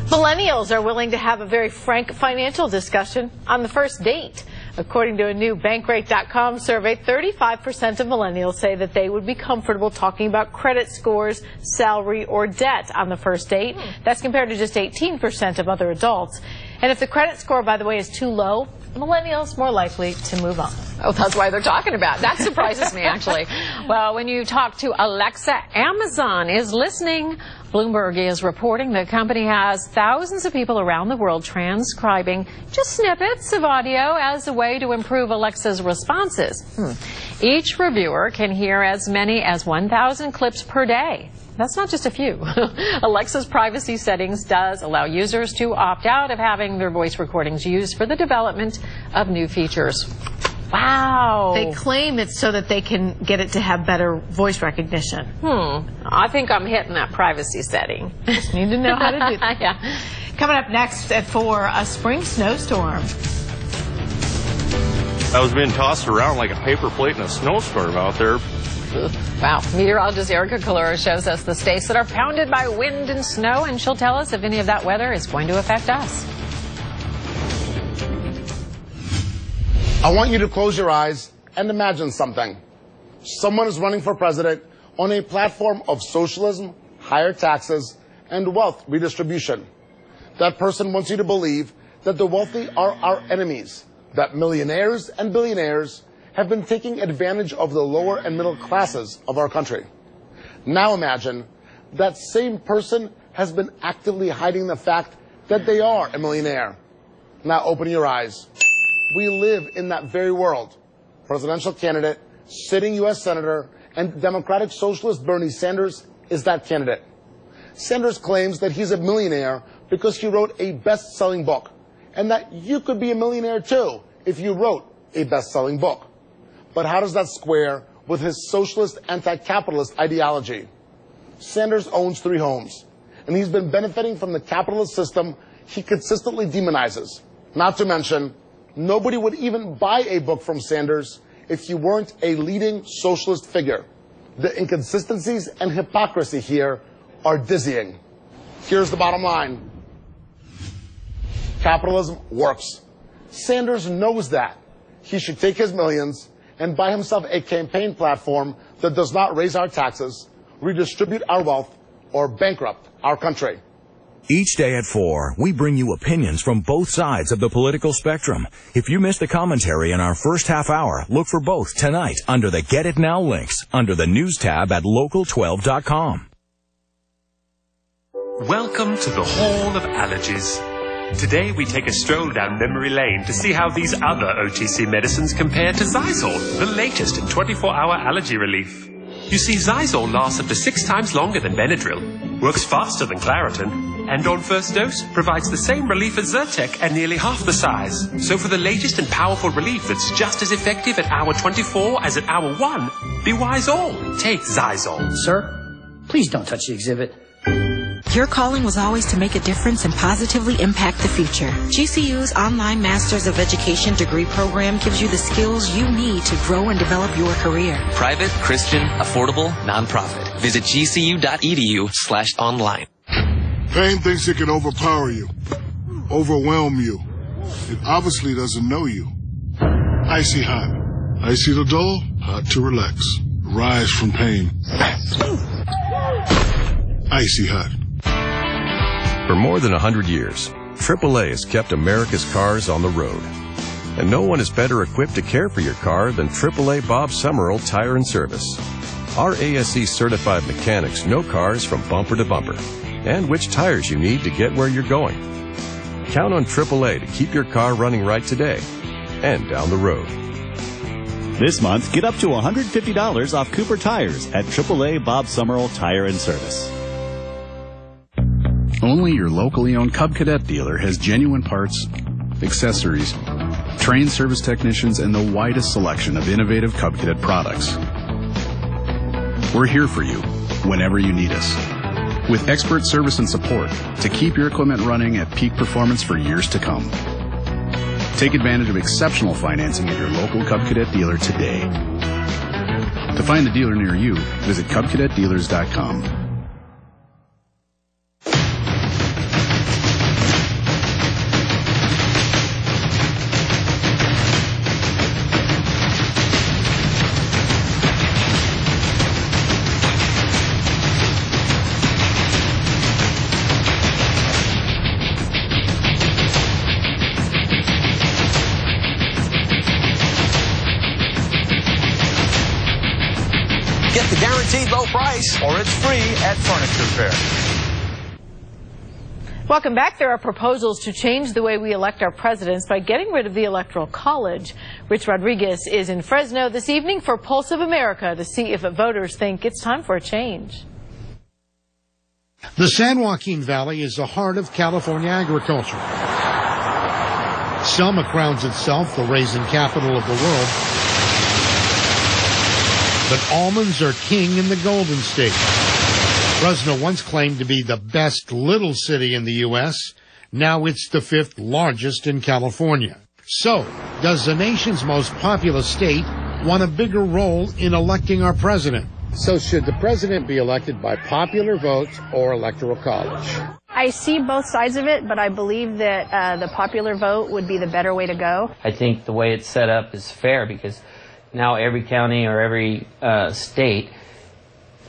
Millennials are willing to have a very frank financial discussion on the first date. According to a new Bankrate.com survey, 35% of millennials say that they would be comfortable talking about credit scores, salary, or debt on the first date. That's compared to just 18% of other adults. And if the credit score, by the way, is too low, millennials more likely to move on. Oh, that's why they're talking about it. That surprises me, actually. Well, when you talk to Alexa, Amazon is listening. Bloomberg is reporting the company has thousands of people around the world transcribing just snippets of audio as a way to improve Alexa's responses. Each reviewer can hear as many as 1,000 clips per day. That's not just a few. Alexa's privacy settings does allow users to opt out of having their voice recordings used for the development of new features. Wow. They claim it's so that they can get it to have better voice recognition. I think I'm hitting that privacy setting. Just need to know how to do that. Yeah. Coming up next at 4, a spring snowstorm. I was being tossed around like a paper plate in a snowstorm out there. Wow. Meteorologist Erica Calora shows us the states that are pounded by wind and snow, and she'll tell us if any of that weather is going to affect us. I want you to close your eyes and imagine something. Someone is running for president on a platform of socialism, higher taxes, and wealth redistribution. That person wants you to believe that the wealthy are our enemies, that millionaires and billionaires have been taking advantage of the lower and middle classes of our country. Now imagine that same person has been actively hiding the fact that they are a millionaire. Now open your eyes. We live in that very world. Presidential candidate, sitting U.S. Senator, and Democratic Socialist Bernie Sanders is that candidate. Sanders claims that he's a millionaire because he wrote a best-selling book, and that you could be a millionaire too if you wrote a best-selling book. But how does that square with his socialist anti-capitalist ideology? Sanders owns 3 homes, and he's been benefiting from the capitalist system he consistently demonizes. Not to mention, nobody would even buy a book from Sanders if you weren't a leading socialist figure. The inconsistencies and hypocrisy here are dizzying. Here's the bottom line. Capitalism works. Sanders knows that. He should take his millions and buy himself a campaign platform that does not raise our taxes, redistribute our wealth, or bankrupt our country. Each day at 4, we bring you opinions from both sides of the political spectrum. If you missed the commentary in our first half hour, look for both tonight under the Get It Now links under the News tab at local12.com. Welcome to the Hall of Allergies. Today we take a stroll down memory lane to see how these other OTC medicines compare to Zysol, the latest in 24-hour allergy relief. You see, Zysol lasts up to 6 times longer than Benadryl, works faster than Claritin, and on first dose provides the same relief as Zyrtec at nearly half the size. So for the latest and powerful relief that's just as effective at hour 24 as at hour 1, be wise all. Take Zysol. Sir, please don't touch the exhibit. Your calling was always to make a difference and positively impact the future. GCU's online Masters of Education degree program gives you the skills you need to grow and develop your career. Private, Christian, affordable, nonprofit. Visit gcu.edu/online. Pain thinks it can overpower you, overwhelm you. It obviously doesn't know you. Icy hot. Icy to dull, hot to relax. Rise from pain. Icy hot. For more than 100 years, AAA has kept America's cars on the road. And no one is better equipped to care for your car than AAA Bob Summerall Tire and Service. Our ASE certified mechanics know cars from bumper to bumper and which tires you need to get where you're going. Count on AAA to keep your car running right today and down the road. This month, get up to $150 off Cooper tires at AAA Bob Summerall Tire and Service. Only your locally owned Cub Cadet dealer has genuine parts, accessories, trained service technicians, and the widest selection of innovative Cub Cadet products. We're here for you whenever you need us, with expert service and support to keep your equipment running at peak performance for years to come. Take advantage of exceptional financing at your local Cub Cadet dealer today. To find a dealer near you, visit CubCadetDealers.com. Get the guaranteed low price, or it's free at Furniture Fair. Welcome back. There are proposals to change the way we elect our presidents by getting rid of the Electoral College. Rich Rodriguez is in Fresno this evening for Pulse of America to see if voters think it's time for a change. The San Joaquin Valley is the heart of California agriculture. Selma crowns itself the raisin capital of the world. But almonds are king in the Golden State. Fresno once claimed to be the best little city in the U.S. Now it's the 5th largest in California. So, does the nation's most populous state want a bigger role in electing our president? So should the president be elected by popular vote or electoral college? I see both sides of it, but I believe that the popular vote would be the better way to go. I think the way it's set up is fair because now every county or every state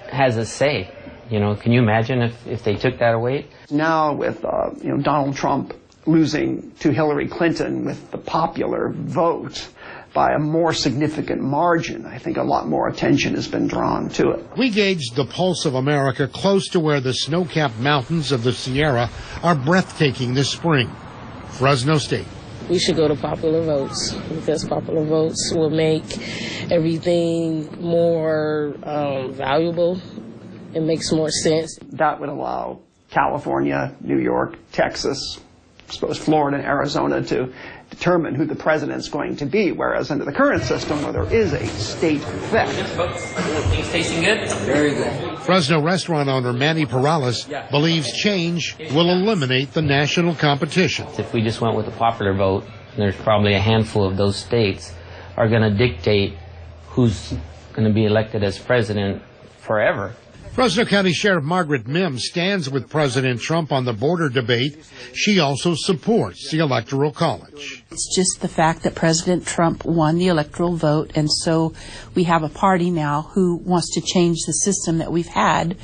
has a say. You know, can you imagine if they took that away? Now with Donald Trump losing to Hillary Clinton with the popular vote by a more significant margin, I think a lot more attention has been drawn to it. We gauged the pulse of America close to where the snow-capped mountains of the Sierra are breathtaking this spring. Fresno State. We should go to popular votes because popular votes will make everything more valuable. It makes more sense. That would allow California, New York, Texas, I suppose Florida and Arizona to determine who the president's going to be, whereas under the current system where there is a state effect. Things tasting good? Very good. Fresno restaurant owner Manny Perales believes change will eliminate the national competition. If we just went with the popular vote, there's probably a handful of those states are going to dictate who's going to be elected as president forever. Fresno County Sheriff Margaret Mims stands with President Trump on the border debate. She also supports the Electoral College. It's just the fact that President Trump won the electoral vote, and so we have a party now who wants to change the system that we've had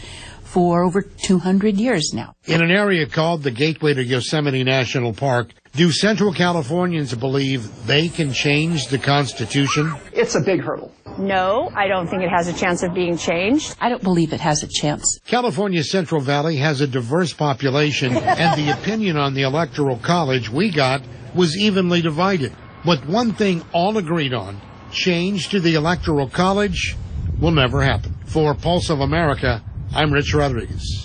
for over 200 years now. In an area called the Gateway to Yosemite National Park, do Central Californians believe they can change the Constitution? It's a big hurdle. No, I don't think it has a chance of being changed. I don't believe it has a chance. California's Central Valley has a diverse population, and the opinion on the Electoral College we got was evenly divided. But one thing all agreed on, change to the Electoral College will never happen. For Pulse of America, I'm Rich Rodriguez.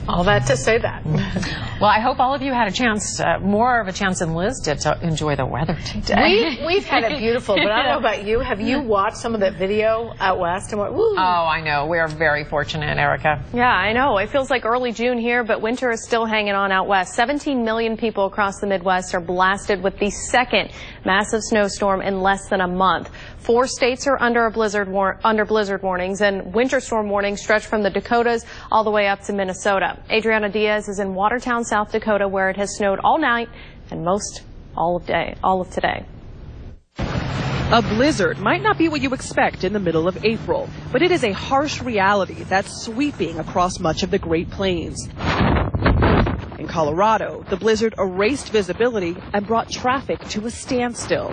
All that to say that. Well, I hope all of you had a chance, more of a chance than Liz did, to enjoy the weather today. We've had it beautiful, but I don't know about you. Have you watched some of that video out west? And woo. Oh, I know. We are very fortunate, Erica. Yeah, I know. It feels like early June here, but winter is still hanging on out west. 17 million people across the Midwest are blasted with the second massive snowstorm in less than a month. 4 states are under blizzard warnings, and winter storm warnings stretch from the Dakotas all the way up to Minnesota. Adriana Diaz is in Watertown, South Dakota, where it has snowed all night and all of today. A blizzard might not be what you expect in the middle of April, but it is a harsh reality that's sweeping across much of the Great Plains, In Colorado, the blizzard erased visibility and brought traffic to a standstill.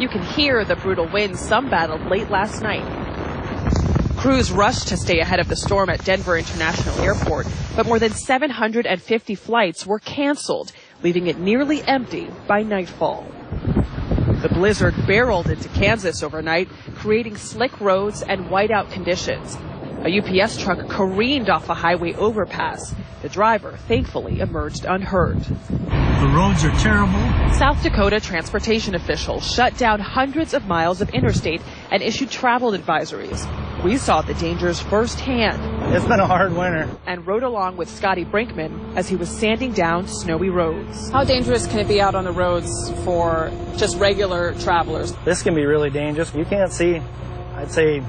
You can hear the brutal winds some battled late last night. Crews rushed to stay ahead of the storm at Denver International Airport, but more than 750 flights were canceled, leaving it nearly empty by nightfall. The blizzard barreled into Kansas overnight, creating slick roads and whiteout conditions. A UPS truck careened off a highway overpass. The driver thankfully emerged unhurt. The roads are terrible. South Dakota transportation officials shut down hundreds of miles of interstate and issued travel advisories. We saw the dangers firsthand. It's been a hard winter. And rode along with Scotty Brinkman as he was sanding down snowy roads. How dangerous can it be out on the roads for just regular travelers? This can be really dangerous. You can't see, I'd say,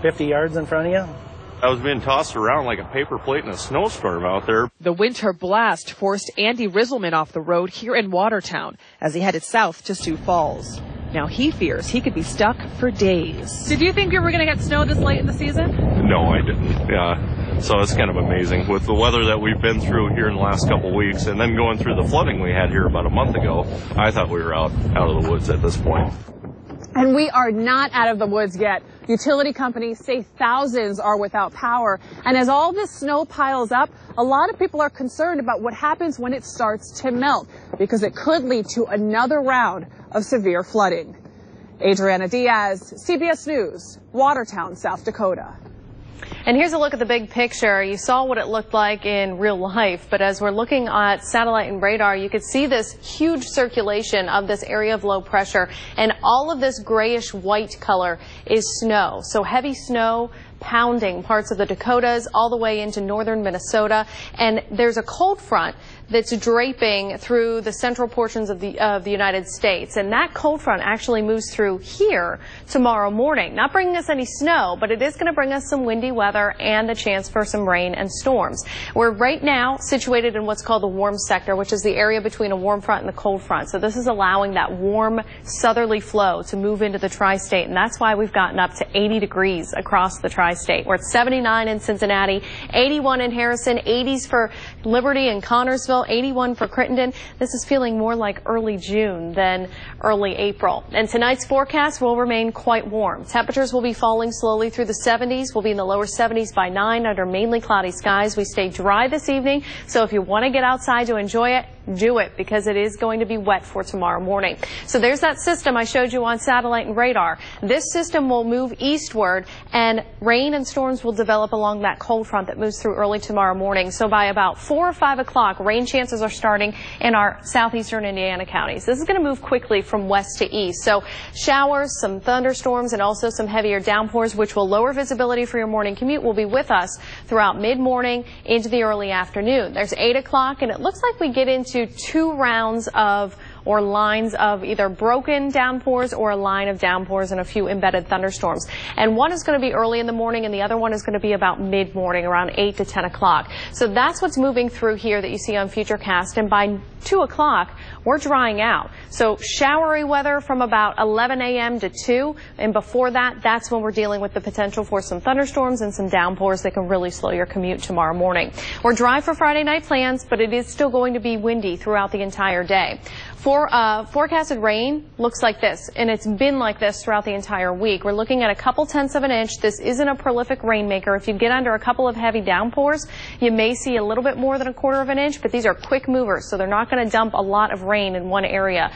50 yards in front of you. I was being tossed around like a paper plate in a snowstorm out there. The winter blast forced Andy Rizzleman off the road here in Watertown as he headed south to Sioux Falls. Now he fears he could be stuck for days. Did you think we were going to get snow this late in the season? No, I didn't. Yeah. So it's kind of amazing with the weather that we've been through here in the last couple of weeks and then going through the flooding we had here about a month ago. I thought we were out of the woods at this point. And we are not out of the woods yet. Utility companies say thousands are without power. And as all this snow piles up, a lot of people are concerned about what happens when it starts to melt, because it could lead to another round of severe flooding. Adriana Diaz, CBS News, Watertown, South Dakota. And here's a look at the big picture. You saw what it looked like in real life, but as we're looking at satellite and radar, you could see this huge circulation of this area of low pressure, and all of this grayish white color is snow. So heavy snow pounding parts of the Dakotas all the way into northern Minnesota, and there's a cold front that's draping through the central portions of the United States, and that cold front actually moves through here tomorrow morning. Not bringing us any snow, but it is going to bring us some windy weather and the chance for some rain and storms. We're right now situated in what's called the warm sector, which is the area between a warm front and the cold front. So this is allowing that warm southerly flow to move into the tri-state, and that's why we've gotten up to 80 degrees across the tri-state. We're at 79 in Cincinnati, 81 in Harrison, 80s for Liberty and Connorsville, 81 for Crittenden. This is feeling more like early June than early April. And tonight's forecast will remain quite warm. Temperatures will be falling slowly through the 70s. We'll be in the lower 70s by 9 under mainly cloudy skies. We stay dry this evening, so if you want to get outside to enjoy it, do it, because it is going to be wet for tomorrow morning. So there's that system I showed you on satellite and radar. This system will move eastward, and rain and storms will develop along that cold front that moves through early tomorrow morning. So by about 4 or 5 o'clock, rain chances are starting in our southeastern Indiana counties. This is going to move quickly from west to east. So showers, some thunderstorms, and also some heavier downpours, which will lower visibility for your morning commute, will be with us throughout mid-morning into the early afternoon. There's 8 o'clock, and it looks like we get into 2 rounds of or lines of either broken downpours or a line of downpours and a few embedded thunderstorms. And one is going to be early in the morning, and the other one is going to be about mid-morning, around 8 to 10 o'clock. So that's what's moving through here that you see on Futurecast. And by 2 o'clock, we're drying out. So showery weather from about 11 a.m. to 2. And before that, that's when we're dealing with the potential for some thunderstorms and some downpours that can really slow your commute tomorrow morning. We're dry for Friday night plans, but it is still going to be windy throughout the entire day. Forecasted rain looks like this, and it's been like this throughout the entire week. We're looking at a couple tenths of an inch. This isn't a prolific rainmaker. If you get under a couple of heavy downpours, you may see a little bit more than a quarter of an inch, but these are quick movers, so they're not going to dump a lot of rain in one area.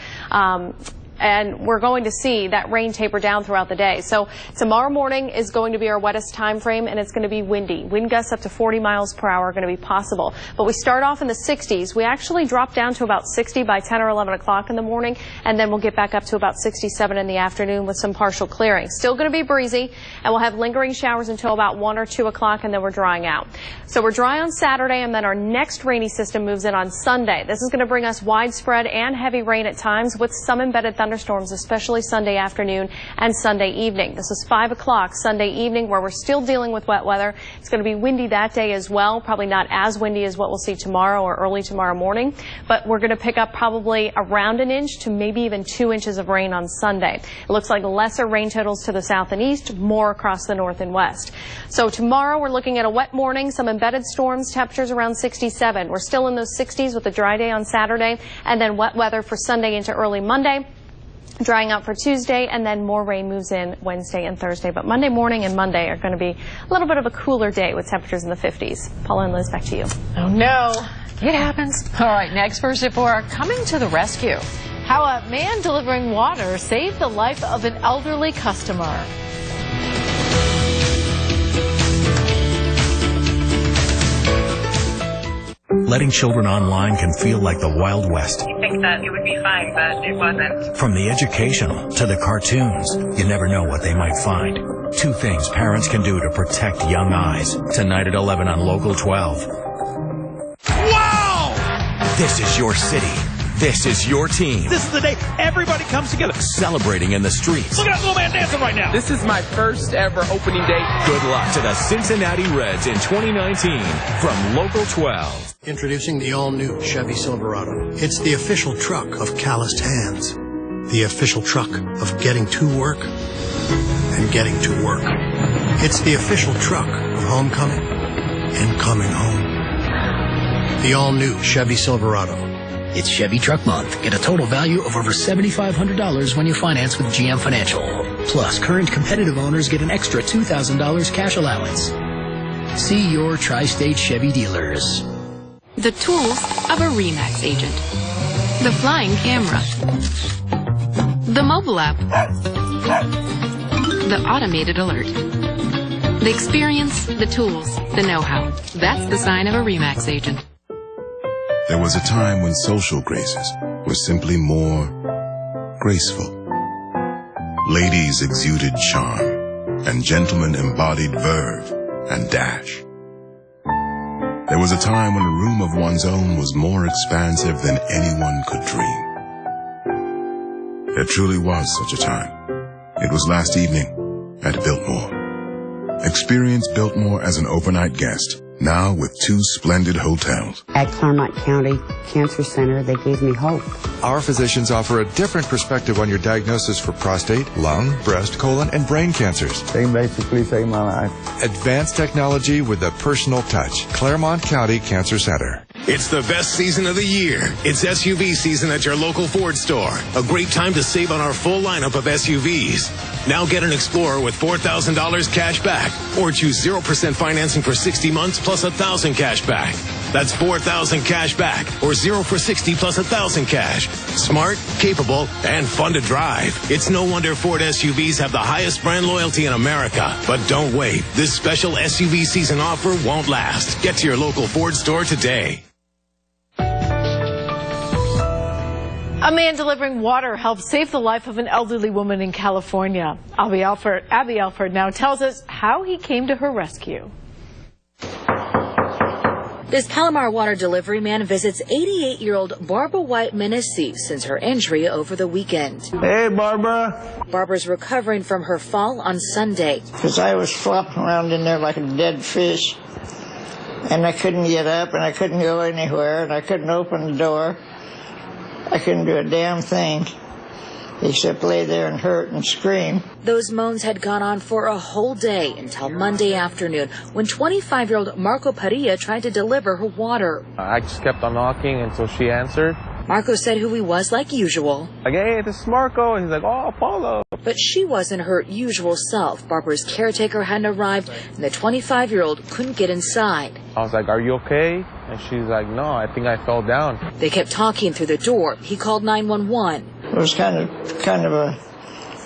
And we're going to see that rain taper down throughout the day. So tomorrow morning is going to be our wettest time frame, and it's going to be windy. Wind gusts up to 40 miles per hour are going to be possible. But we start off in the 60s. We actually drop down to about 60 by 10 or 11 o'clock in the morning, and then we'll get back up to about 67 in the afternoon with some partial clearing. Still going to be breezy, and we'll have lingering showers until about 1 or 2 o'clock, and then we're drying out. So we're dry on Saturday, and then our next rainy system moves in on Sunday. This is going to bring us widespread and heavy rain at times with some embedded thunderstorms thunderstorms, especially Sunday afternoon and Sunday evening. This is 5 o'clock Sunday evening where we're still dealing with wet weather. It's going to be windy that day as well, probably not as windy as what we'll see tomorrow or early tomorrow morning, but we're going to pick up probably around an inch to maybe even 2 inches of rain on Sunday. It looks like lesser rain totals to the south and east, more across the north and west. So tomorrow we're looking at a wet morning, some embedded storms, temperatures around 67. We're still in those 60s with a dry day on Saturday, and then wet weather for Sunday into early Monday. Drying out for Tuesday, and then more rain moves in Wednesday and Thursday. But Monday morning and Monday are going to be a little bit of a cooler day with temperatures in the 50s. Paula and Liz, back to you. Oh, no. It happens. All right, next First at 4, coming to the rescue. How a man delivering water saved the life of an elderly customer. Letting children online can feel like the Wild West. You think that it would be fine, but it wasn't. From the educational to the cartoons, you never know what they might find. 2 things parents can do to protect young eyes. Tonight at 11 on Local 12. Wow! This is your city. This is your team. This is the day everybody comes together. Celebrating in the streets. Look at that little man dancing right now. This is my first ever opening day. Good luck to the Cincinnati Reds in 2019 from Local 12. Introducing the all-new Chevy Silverado. It's the official truck of calloused hands. The official truck of getting to work and getting to work. It's the official truck of homecoming and coming home. The all-new Chevy Silverado. It's Chevy Truck Month. Get a total value of over $7,500 when you finance with GM Financial. Plus, current competitive owners get an extra $2,000 cash allowance. See your Tri-State Chevy dealers. The tools of a RE/MAX agent. The flying camera. The mobile app. The automated alert. The experience, the tools, the know-how. That's the sign of a RE/MAX agent. There was a time when social graces were simply more graceful. Ladies exuded charm, and gentlemen embodied verve and dash. There was a time when a room of one's own was more expansive than anyone could dream. There truly was such a time. It was last evening at Biltmore. Experience Biltmore as an overnight guest, now with 2 splendid hotels. At Claremont County Cancer Center, they gave me hope. Our physicians offer a different perspective on your diagnosis for prostate, lung, breast, colon, and brain cancers. They basically saved my life. Advanced technology with a personal touch. Claremont County Cancer Center. It's the best season of the year. It's SUV season at your local Ford store. A great time to save on our full lineup of SUVs. Now get an Explorer with $4,000 cash back, or choose 0% financing for 60 months plus $1,000 cash back. That's $4,000 cash back, or 0 for 60 plus $1,000 cash. Smart, capable, and fun to drive. It's no wonder Ford SUVs have the highest brand loyalty in America. But don't wait. This special SUV season offer won't last. Get to your local Ford store today. A man delivering water helped save the life of an elderly woman in California. Abby Alford now tells us how he came to her rescue. This Palomar water delivery man visits 88-year-old Barbara White Menesi since her injury over the weekend. Hey, Barbara. Barbara's recovering from her fall on Sunday. Because I was flopping around in there like a dead fish, and I couldn't get up, and I couldn't go anywhere, and I couldn't open the door. I couldn't do a damn thing except lay there and hurt and scream. Those moans had gone on for a whole day until Monday afternoon when 25-year-old Marco Padilla tried to deliver her water. I just kept on knocking until she answered. Marco said who he was like usual. Like, hey, this is Marco. And he's like, oh, Paulo. But she wasn't her usual self. Barbara's caretaker hadn't arrived, and the 25-year-old couldn't get inside. I was like, are you okay? And she's like, no, I think I fell down. They kept talking through the door. He called 911. It was kind of a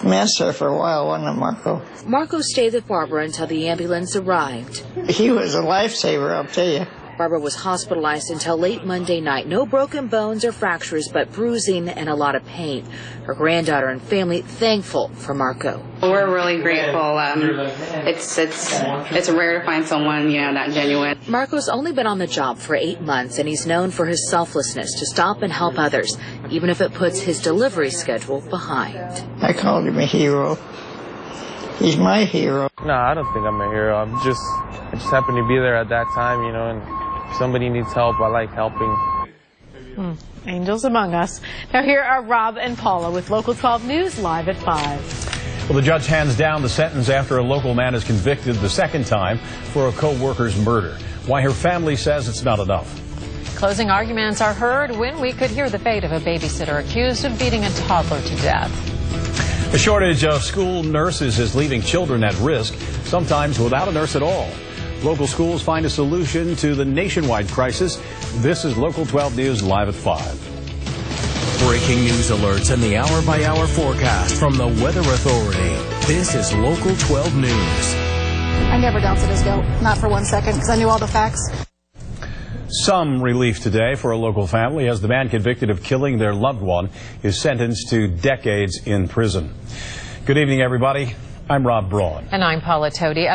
mess there for a while, wasn't it, Marco? Marco stayed with Barbara until the ambulance arrived. He was a lifesaver, I'll tell you. Barbara was hospitalized until late Monday night. No broken bones or fractures, but bruising and a lot of pain. Her granddaughter and family thankful for Marco. We're really grateful. It's rare to find someone, that genuine. Marco's only been on the job for 8 months, and he's known for his selflessness to stop and help others, even if it puts his delivery schedule behind. I called him a hero. He's my hero. No, I don't think I'm a hero. I just happened to be there at that time, and if somebody needs help, I like helping. Angels among us. Now here are Rob and Paula with Local 12 News live at 5. Well, the judge hands down the sentence after a local man is convicted the second time for a co-worker's murder. Why her family says it's not enough. Closing arguments are heard when we could hear the fate of a babysitter accused of beating a toddler to death. A shortage of school nurses is leaving children at risk, sometimes without a nurse at all. Local schools find a solution to the nationwide crisis. This is Local 12 News live at 5. Breaking news alerts and the hour-by-hour forecast from the Weather Authority. This is Local 12 News. I never doubted his guilt, not for 1 second, because I knew all the facts. Some relief today for a local family as the man convicted of killing their loved one is sentenced to decades in prison. Good evening, everybody. I'm Rob Braun. And I'm Paula Todi.